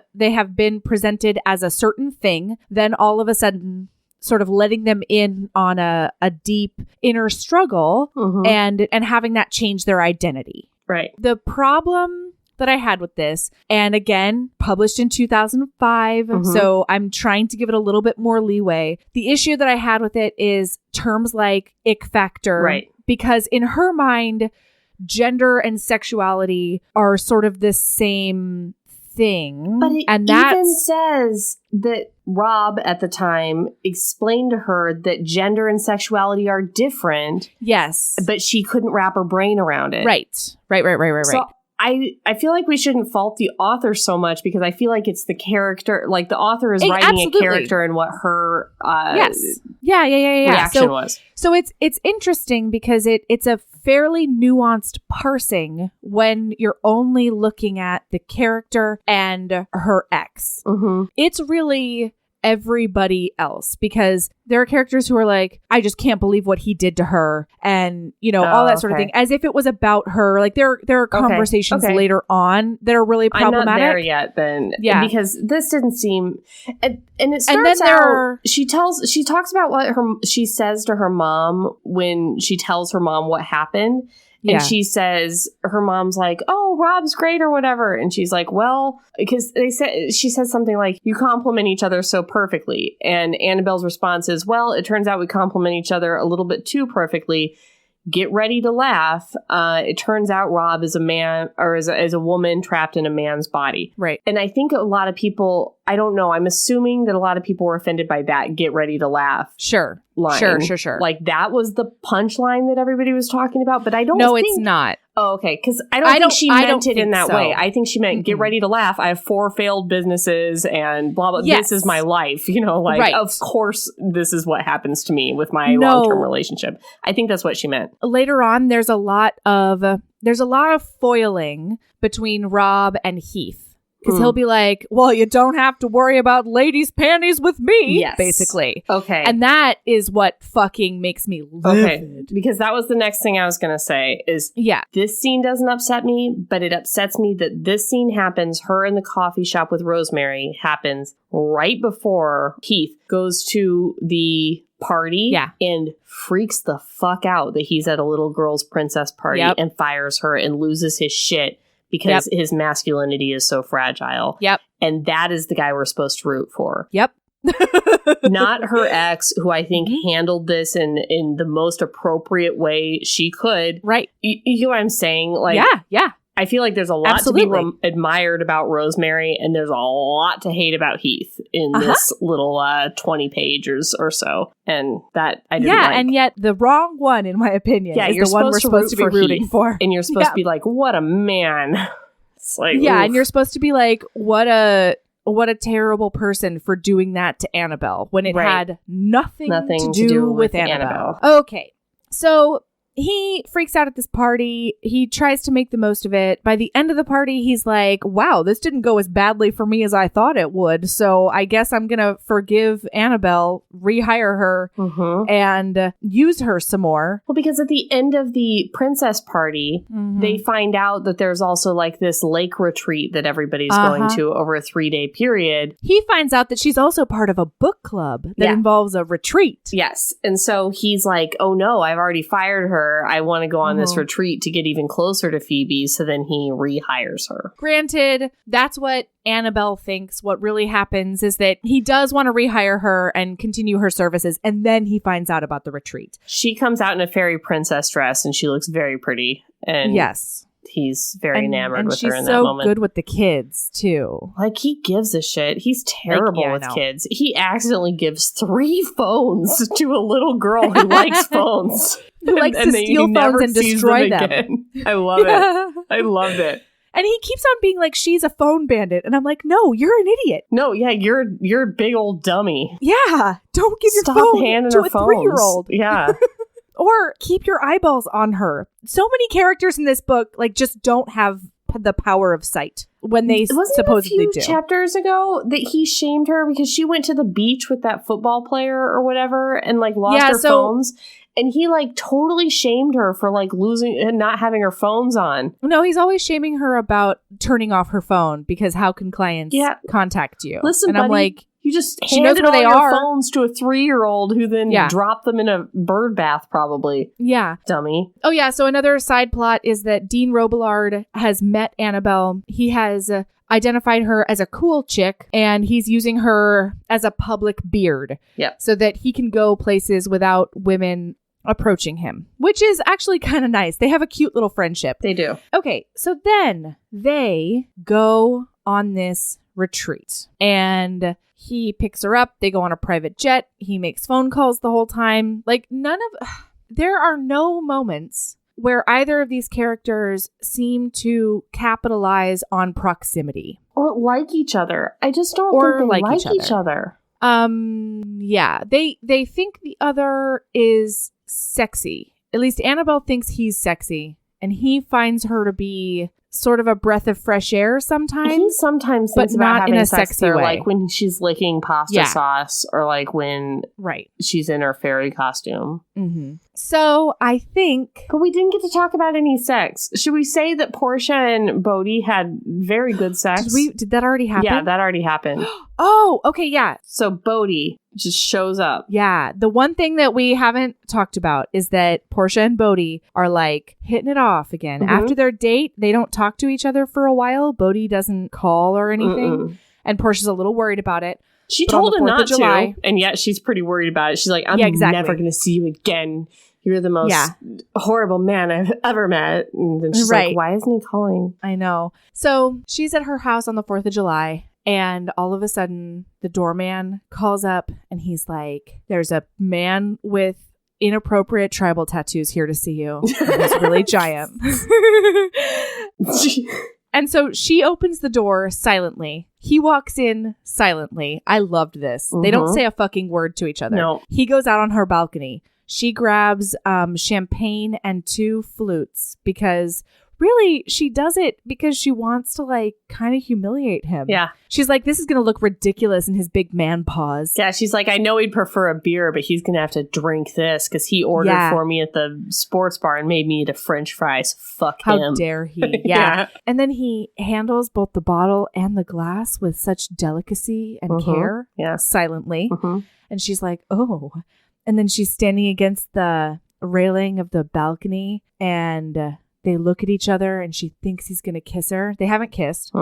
been presented as a certain thing, then all of a sudden sort of letting them in on a deep inner struggle and having that change their identity. Right. The problem that I had with this, and again, published in 2005, so I'm trying to give it a little bit more leeway. The issue that I had with it is terms like ick factor. Right. Because in her mind, gender and sexuality are sort of the same thing. But it even says that Rob at the time explained to her that gender and sexuality are different. Yes. But she couldn't wrap her brain around it. Right. So I feel like we shouldn't fault the author so much because I feel like it's the character, like the author is writing a character and what her reaction was. So it's interesting because it's a fairly nuanced parsing when you're only looking at the character and her ex. It's really everybody else because there are characters who are like, I just can't believe what he did to her, and all that sort of thing, as if it was about her. Like there are conversations later on that are really problematic. I'm not there yet, then, because this didn't seem, and it starts and then out. She talks about what she says to her mom when she tells her mom what happened. And she says, her mom's like, oh, Rob's great or whatever. And she's like, well, because she says something like, you compliment each other so perfectly. And Annabelle's response is, well, it turns out we compliment each other a little bit too perfectly. Get ready to laugh. It turns out Rob is a man, or is a woman trapped in a man's body. Right. And I think a lot of people, I don't know, I'm assuming that a lot of people were offended by that get ready to laugh. Sure. Line. Sure. Like that was the punchline that everybody was talking about, but I don't No, think... it's not. Oh, okay. Because I don't think she meant it in that way. I think she meant, get ready to laugh. I have 4 failed businesses and blah, blah. Yes. This is my life. Of course, this is what happens to me with my long-term relationship. I think that's what she meant. Later on, there's a lot of foiling between Rob and Heath. Because he'll be like, well, you don't have to worry about ladies' panties with me, basically. Okay. And that is what fucking makes me livid. Okay. Because that was the next thing I was going to say is, this scene doesn't upset me, but it upsets me that this scene happens, her in the coffee shop with Rosemary, happens right before Heath goes to the party and freaks the fuck out that he's at a little girl's princess party and fires her and loses his shit. Because his masculinity is so fragile. Yep. And that is the guy we're supposed to root for. Yep. Not her ex, who I think handled this in the most appropriate way she could. Right. You know what I'm saying? Like, yeah. I feel like there's a lot to be admired about Rosemary, and there's a lot to hate about Heath in this little 20 pages or so. And that I didn't like. And yet the wrong one, in my opinion, is you're the one we're supposed to be rooting Heath, for. And you're supposed to be like, what a man. It's like, oof. And you're supposed to be like, what a terrible person for doing that to Annabelle when it had nothing to do with Annabelle. Okay, so he freaks out at this party. He tries to make the most of it. By the end of the party, he's like, wow, this didn't go as badly for me as I thought it would. So I guess I'm going to forgive Annabelle, rehire her, and use her some more. Well, because at the end of the princess party, they find out that there's also like this lake retreat that everybody's going to over a 3-day period. He finds out that she's also part of a book club that involves a retreat. Yes. And so he's like, oh no, I've already fired her. I want to go on this retreat to get even closer to Phoebe. So then he rehires her. Granted, that's what Annabelle thinks. What really happens is that he does want to rehire her and continue her services. And then he finds out about the retreat. She comes out in a fairy princess dress and she looks very pretty. And he's very enamored with her in that moment. She's so good with the kids, too. Like, he gives a shit. He's terrible with kids. He accidentally gives 3 phones to a little girl who likes phones. Who likes to steal phones and destroy them. I love it. I loved it. And he keeps on being like, she's a phone bandit. And I'm like, no, you're an idiot. No, you're a big old dummy. Yeah. Don't give your phone to a 3-year-old. Yeah. Or keep your eyeballs on her. So many characters in this book just don't have the power of sight when they supposedly do. Chapters ago that he shamed her because she went to the beach with that football player or whatever and lost her phones. And he like totally shamed her for like losing and not having her phones on. No, he's always shaming her about turning off her phone because how can clients contact you? Listen, and buddy, I'm like, you just she knows handed where all they your are. phones to a 3-year-old who then dropped them in a bird bath, probably. Yeah. Dummy. Oh, yeah. So another side plot is that Dean Robillard has met Annabelle. He has identified her as a cool chick, and he's using her as a public beard. Yep. So that he can go places without women approaching him, which is actually kind of nice. They have a cute little friendship. They do. Okay. So then they go on this retreat, and he picks her up. They go on a private jet. He makes phone calls the whole time. Like there are no moments where either of these characters seem to capitalize on proximity. Or like each other. I just don't think they like each other. Yeah. They think the other is sexy. At least Annabelle thinks he's sexy, and he finds her to be sort of a breath of fresh air sometimes. He sometimes but thinks about not having in a sex sexy there, way. like when she's licking pasta sauce, or like when she's in her fairy costume. Mm-hmm. So I think... But we didn't get to talk about any sex. Should we say that Portia and Bodhi had very good sex? Did that already happen? Yeah, that already happened. Oh, okay, yeah. So Bodhi just shows up. Yeah. The one thing that we haven't talked about is that Portia and Bodhi are like hitting it off again. Mm-hmm. After their date, they don't talk to each other for a while. Bodhi doesn't call or anything. And Portia's a little worried about it. She told him not to, and yet she's pretty worried about it. She's like, I'm never going to see you again. You're the most horrible man I've ever met. And then she's like, why isn't he calling? I know. So she's at her house on the 4th of July. And all of a sudden, the doorman calls up and he's like, there's a man with inappropriate tribal tattoos here to see you. He's really giant. And so she opens the door silently. He walks in silently. I loved this. Mm-hmm. They don't say a fucking word to each other. No. He goes out on her balcony. She grabs champagne and 2 flutes because really she does it because she wants to like kind of humiliate him. Yeah. She's like, this is going to look ridiculous in his big man paws. Yeah. She's like, I know he'd prefer a beer, but he's going to have to drink this because he ordered for me at the sports bar and made me eat a French fries. Fuck him. How dare he? Yeah. And then he handles both the bottle and the glass with such delicacy and care. Yeah. Silently. Mm-hmm. And she's like, oh. And then she's standing against the railing of the balcony and they look at each other and she thinks he's going to kiss her. They haven't kissed.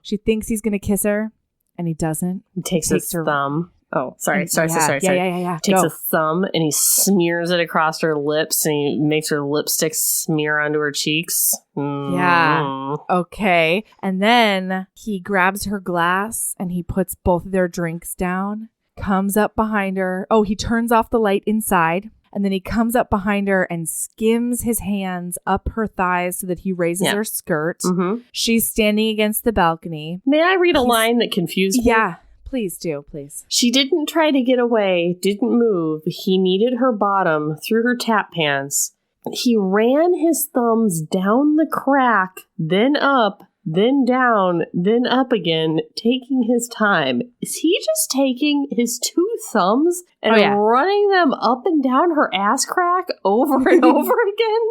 She thinks he's going to kiss her and he doesn't. He takes his thumb. Oh, sorry. Yeah. Takes a thumb and he smears it across her lips and he makes her lipstick smear onto her cheeks. Yeah. Okay. And then he grabs her glass and he puts both of their drinks down. Comes up behind her. Oh, he turns off the light inside. And then he comes up behind her and skims his hands up her thighs so that he raises her skirt. Mm-hmm. She's standing against the balcony. May I read a line that confused me? Yeah, please do, please. She didn't try to get away, didn't move. He kneaded her bottom through her tap pants. He ran his thumbs down the crack, then up, then down, then up again, taking his time. Is he just taking his 2 thumbs and running them up and down her ass crack over and over again?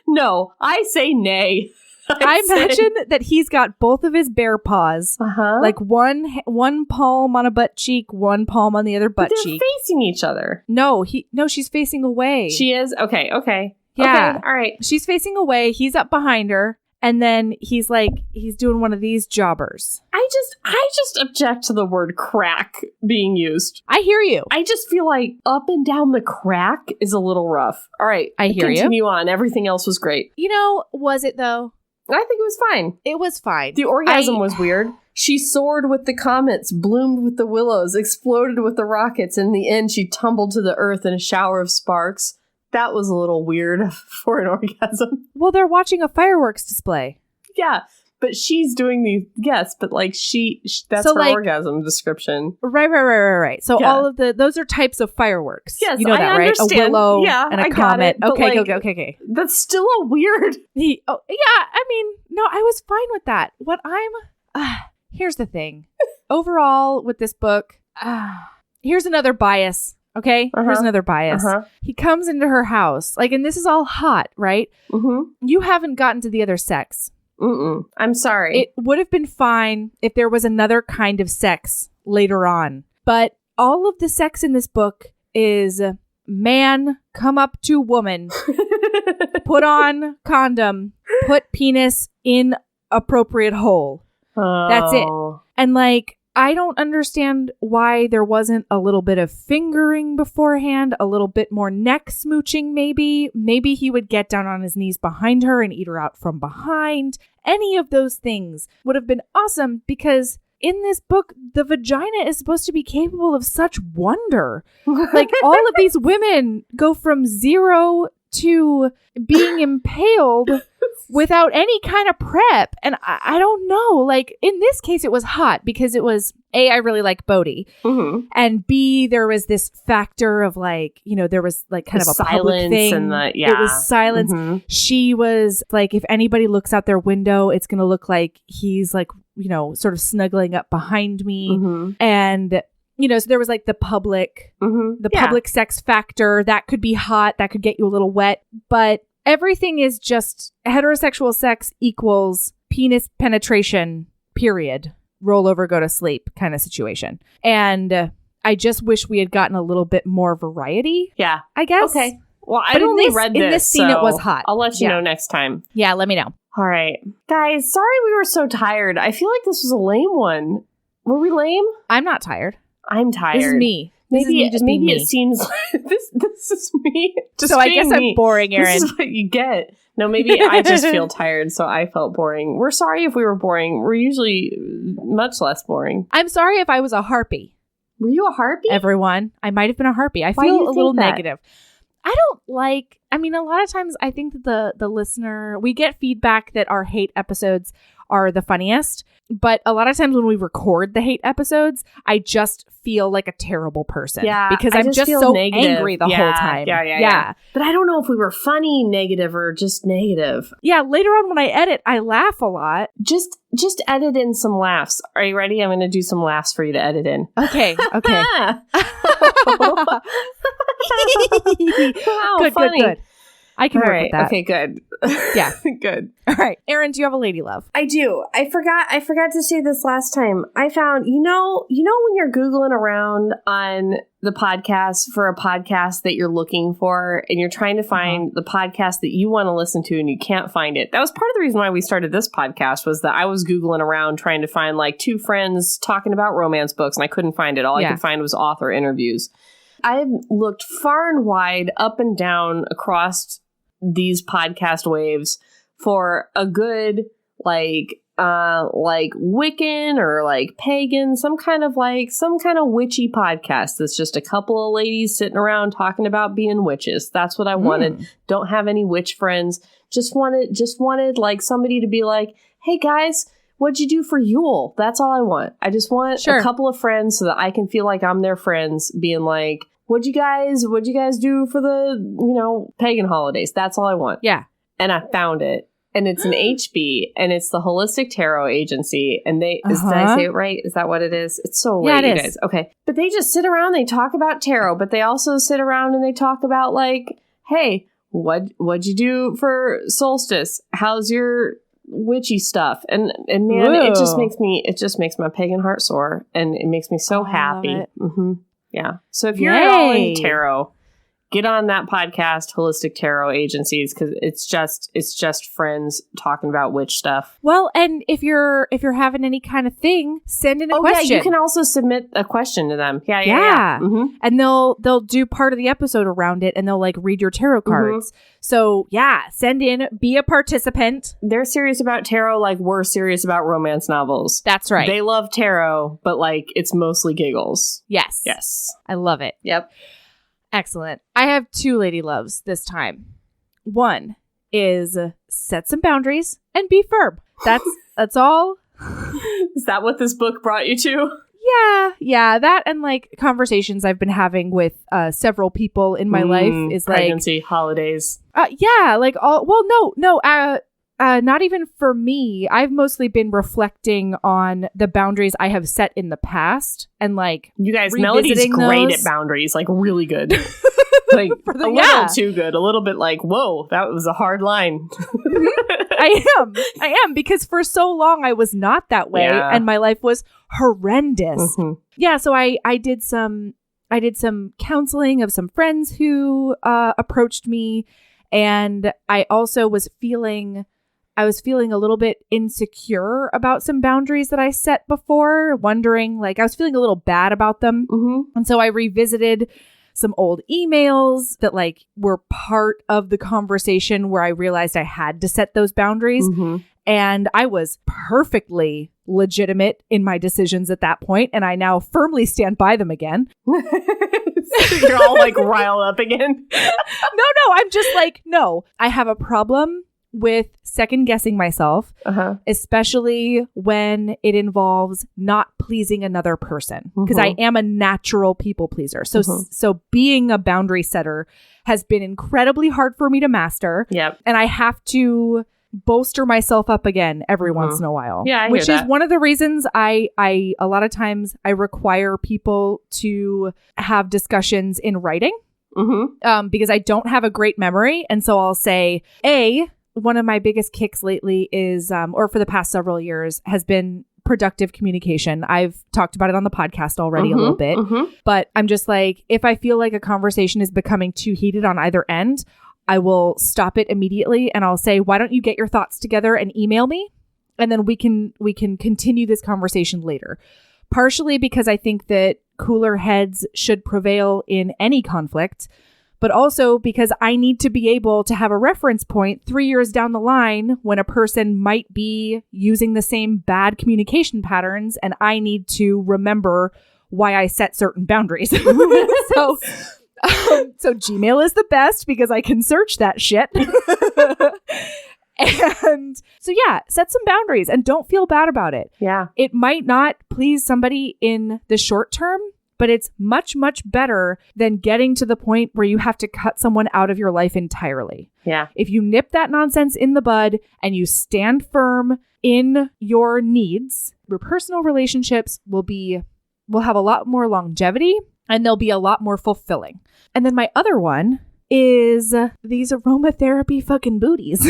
No, I say nay. I imagine that he's got both of his bare paws, like one palm on a butt cheek, one palm on the other butt cheek. They're facing each other. No, she's facing away. She is? Okay. Yeah. Okay, all right. She's facing away. He's up behind her. And then he's doing one of these jobbers. I just object to the word crack being used. I hear you. I just feel like up and down the crack is a little rough. All right. I hear you. Continue on. Everything else was great. Was it though? I think it was fine. It was fine. The orgasm was weird. She soared with the comets, bloomed with the willows, exploded with the rockets. In the end, she tumbled to the earth in a shower of sparks. That was a little weird for an orgasm. Well, they're watching a fireworks display. Yeah, but she's doing the but like that's her orgasm description. Right. So all of those are types of fireworks. Yes, you know that, I understand. Right? A willow and a I comet. Got it, Okay. That's still a weird. No, I was fine with that. Here's the thing. Overall, with this book, here's another bias. Okay. Here's another bias. He comes into her house, like, and this is all hot, right? You haven't gotten to the other sex. I'm sorry. It would have been fine if there was another kind of sex later on. But all of the sex in this book is man come up to woman, put on condom, put penis in appropriate hole. That's it. And like, I don't understand why there wasn't a little bit of fingering beforehand, a little bit more neck smooching maybe. Maybe he would get down on his knees behind her and eat her out from behind. Any of those things would have been awesome because in this book, the vagina is supposed to be capable of such wonder. Like, all of these women go from 0 to being impaled without any kind of prep. And I don't know. Like, in this case, it was hot because it was, A, I really like Bodhi. And B, there was this factor of like, you know, there was like kind of a public thing. And it was silence. She was like, if anybody looks out their window, it's going to look like he's like, you know, sort of snuggling up behind me. And you know, so there was like the public sex factor that could be hot, that could get you a little wet, but everything is just heterosexual sex equals penis penetration, period. Roll over, go to sleep kind of situation. And I just wish we had gotten a little bit more variety. Yeah. I guess. Okay. Well, I only read this. In this scene, it was hot. I'll let you know next time. Yeah, let me know. All right. Guys, sorry we were so tired. I feel like this was a lame one. Were we lame? I'm not tired. I'm tired. This is me. Maybe it seems like this is me. Just so I guess I'm boring, Erin. This is what you get. No, maybe I just feel tired, so I felt boring. We're sorry if we were boring. We're usually much less boring. I'm sorry if I was a harpy. Were you a harpy? Everyone. I might have been a harpy. I feel a little negative. I don't like, I mean, a lot of times I think that the listener, we get feedback that our hate episodes are the funniest. But a lot of times when we record the hate episodes, I just feel like a terrible person. Yeah. Because I'm just so negative. angry the whole time. Yeah. But I don't know if we were funny, negative, or just negative. Yeah. Later on when I edit, I laugh a lot. Just edit in some laughs. Are you ready? I'm going to do some laughs for you to edit in. Okay. Wow, good, funny. good. I can work with that. Okay, good. Yeah. Good. All right. Erin, do you have a lady love? I do. I forgot to say this last time. I found, you know when you're Googling around on the podcast for a podcast that you're looking for and you're trying to find the podcast that you want to listen to and you can't find it. That was part of the reason why we started this podcast, was that I was Googling around trying to find like two friends talking about romance books and I couldn't find it. All I could find was author interviews. I looked far and wide, up and down across these podcast waves for a good like Wiccan or like pagan, some kind of witchy podcast that's just a couple of ladies sitting around talking about being witches. That's what I wanted. Don't have any witch friends. Just wanted like somebody to be like, hey guys, what'd you do for Yule? That's all I want. I just want a couple of friends so that I can feel like I'm their friends, being like, what'd you guys do for the, pagan holidays? That's all I want. Yeah. And I found it. And it's an HB, and it's the Holistic Tarot Agency. And did I say it right? Is that what it is? It's so late, you guys. Okay. But they just sit around, they talk about tarot, but they also sit around and they talk about like, hey, what'd you do for solstice? How's your witchy stuff? And man, it just makes my pagan heart soar, and it makes me so happy. Yeah. So if you're at all in tarot, get on that podcast, Holistic Tarot Agencies, because it's just friends talking about witch stuff. Well, and if you're having any kind of thing, send in a question. Yeah, you can also submit a question to them. Yeah. And they'll do part of the episode around it, and they'll like read your tarot cards. So yeah, send in, be a participant. They're serious about tarot like we're serious about romance novels. That's right. They love tarot, but like it's mostly giggles. Yes. I love it. Yep. Excellent. I have two lady loves this time. One is set some boundaries and be firm. That's all. Is that what this book brought you to? Yeah. That and like conversations I've been having with several people in my life is pregnancy, holidays. Yeah, like all. Well, no. not even for me. I've mostly been reflecting on the boundaries I have set in the past and like you guys, Melody's great at boundaries, like really good. Like a little too good, a little bit like, whoa, that was a hard line. I am because for so long I was not that way and my life was horrendous. Yeah, so I did some counseling of some friends who approached me, and I also was feeling a little bit insecure about some boundaries that I set before, wondering, like, I was feeling a little bad about them. And so I revisited some old emails that like were part of the conversation where I realized I had to set those boundaries. And I was perfectly legitimate in my decisions at that point, and I now firmly stand by them again. You're all like riled up again. No, I'm just like, no, I have a problem with second guessing myself, especially when it involves not pleasing another person, because I am a natural people pleaser. So being a boundary setter has been incredibly hard for me to master. And I have to bolster myself up again every once in a while. Which is one of the reasons I a lot of times I require people to have discussions in writing, because I don't have a great memory. And so I'll say, one of my biggest kicks lately is, or for the past several years, has been productive communication. I've talked about it on the podcast already a little bit, but I'm just like, if I feel like a conversation is becoming too heated on either end, I will stop it immediately and I'll say, why don't you get your thoughts together and email me? And then we can continue this conversation later. Partially because I think that cooler heads should prevail in any conflict, but also because I need to be able to have a reference point 3 years down the line when a person might be using the same bad communication patterns, and I need to remember why I set certain boundaries. So Gmail is the best because I can search that shit. And so, set some boundaries and don't feel bad about it. It might not please somebody in the short term, but it's much, much better than getting to the point where you have to cut someone out of your life entirely. If you nip that nonsense in the bud and you stand firm in your needs, your personal relationships will have a lot more longevity and they'll be a lot more fulfilling. And then my other one is these aromatherapy fucking booties.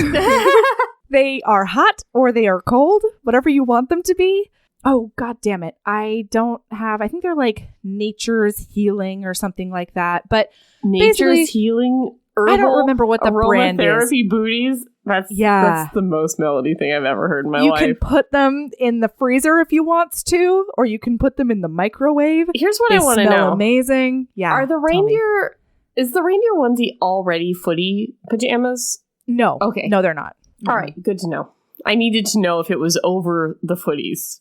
They are hot or they are cold, whatever you want them to be. Oh, God damn it. I think they're like Nature's Healing or something like that. But Nature's Healing herbal, I don't remember what the brand is. Aromatherapy booties. That's the most Melody thing I've ever heard in my life. You can put them in the freezer if you want to, or you can put them in the microwave. Here's what I want to know. They smell amazing. Yeah. Are the reindeer... Is the reindeer onesie already footy pajamas? No. Okay. No, they're not. All right. Good to know. I needed to know if it was over the footies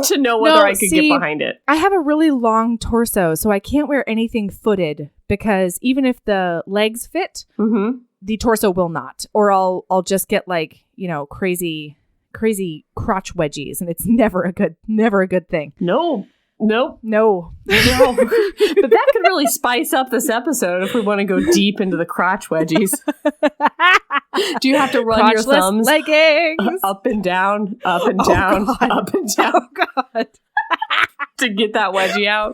to know whether I could get behind it. I have a really long torso, so I can't wear anything footed because even if the legs fit, the torso will not. Or I'll just get like, crazy crotch wedgies, and it's never a good thing. Nope. No. But that could really spice up this episode if we want to go deep into the crotch wedgies. Do you have to run your thumbs leggings up and down, up and down, up and down? Oh, God. To get that wedgie out?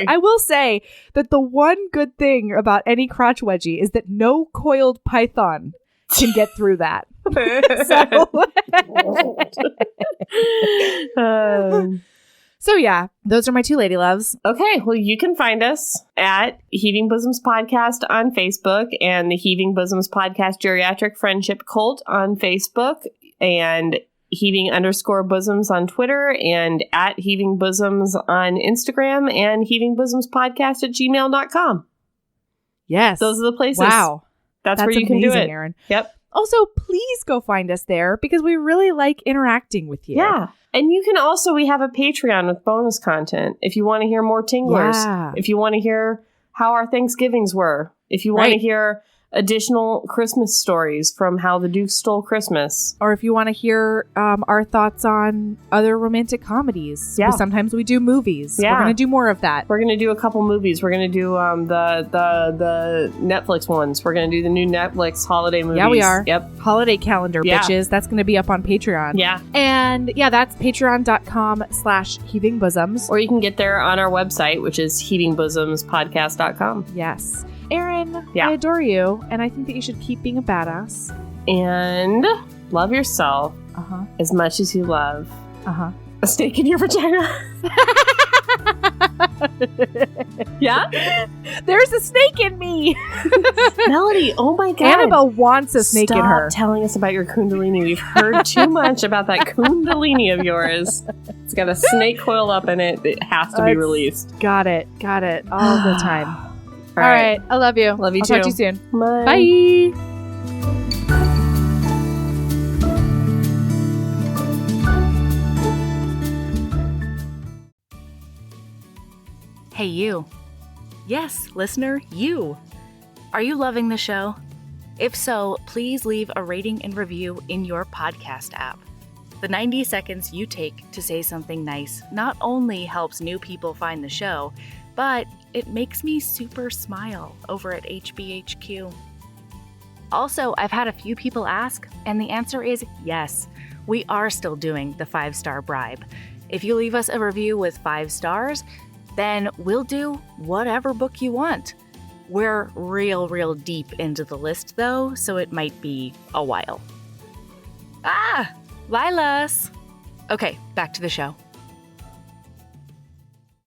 I will say that the one good thing about any crotch wedgie is that no coiled python can get through that. So yeah, those are my two lady loves. Okay, well, you can find us at Heaving Bosoms Podcast on Facebook and the Heaving Bosoms Podcast Geriatric Friendship Cult on Facebook and Heaving_Bosoms on Twitter and at Heaving Bosoms on Instagram and heavingbosomspodcast@gmail.com. Yes. Those are the places. Wow. That's where you can do it. Erin. Yep. Also, please go find us there because we really like interacting with you. Yeah. And you can also, we have a Patreon with bonus content. If you want to hear more tinglers, if you want to hear how our Thanksgivings were, if you want to hear additional Christmas stories from How the Duke Stole Christmas. Or if you want to hear our thoughts on other romantic comedies. Yeah. Sometimes we do movies. Yeah. We're going to do more of that. We're going to do a couple movies. We're going to do the Netflix ones. We're going to do the new Netflix holiday movies. Yeah, we are. Yep. Holiday calendar, bitches. That's going to be up on Patreon. Yeah. And yeah, that's patreon.com/heavingbosoms. Or you can get there on our website, which is heavingbosomespodcast.com. Yes. Erin, Yeah. I adore you, and I think that you should keep being a badass. And love yourself as much as you love a snake in your vagina. Yeah? There's a snake in me. Melody, oh my God. Annabelle wants a snake in her. Stop telling us about your kundalini. We've heard too much about that kundalini of yours. It's got a snake coil up in it. It has to be released. Got it all the time. All right. I love you. Love you I'll too. Talk to you soon. Bye. Bye. Hey, you. Yes, listener, you. Are you loving the show? If so, please leave a rating and review in your podcast app. The 90 seconds you take to say something nice not only helps new people find the show, but it makes me super smile over at HBHQ. Also, I've had a few people ask, and the answer is yes. We are still doing the 5-star bribe. If you leave us a review with 5 stars, then we'll do whatever book you want. We're real deep into the list, though, so it might be a while. Lilas! Okay, back to the show.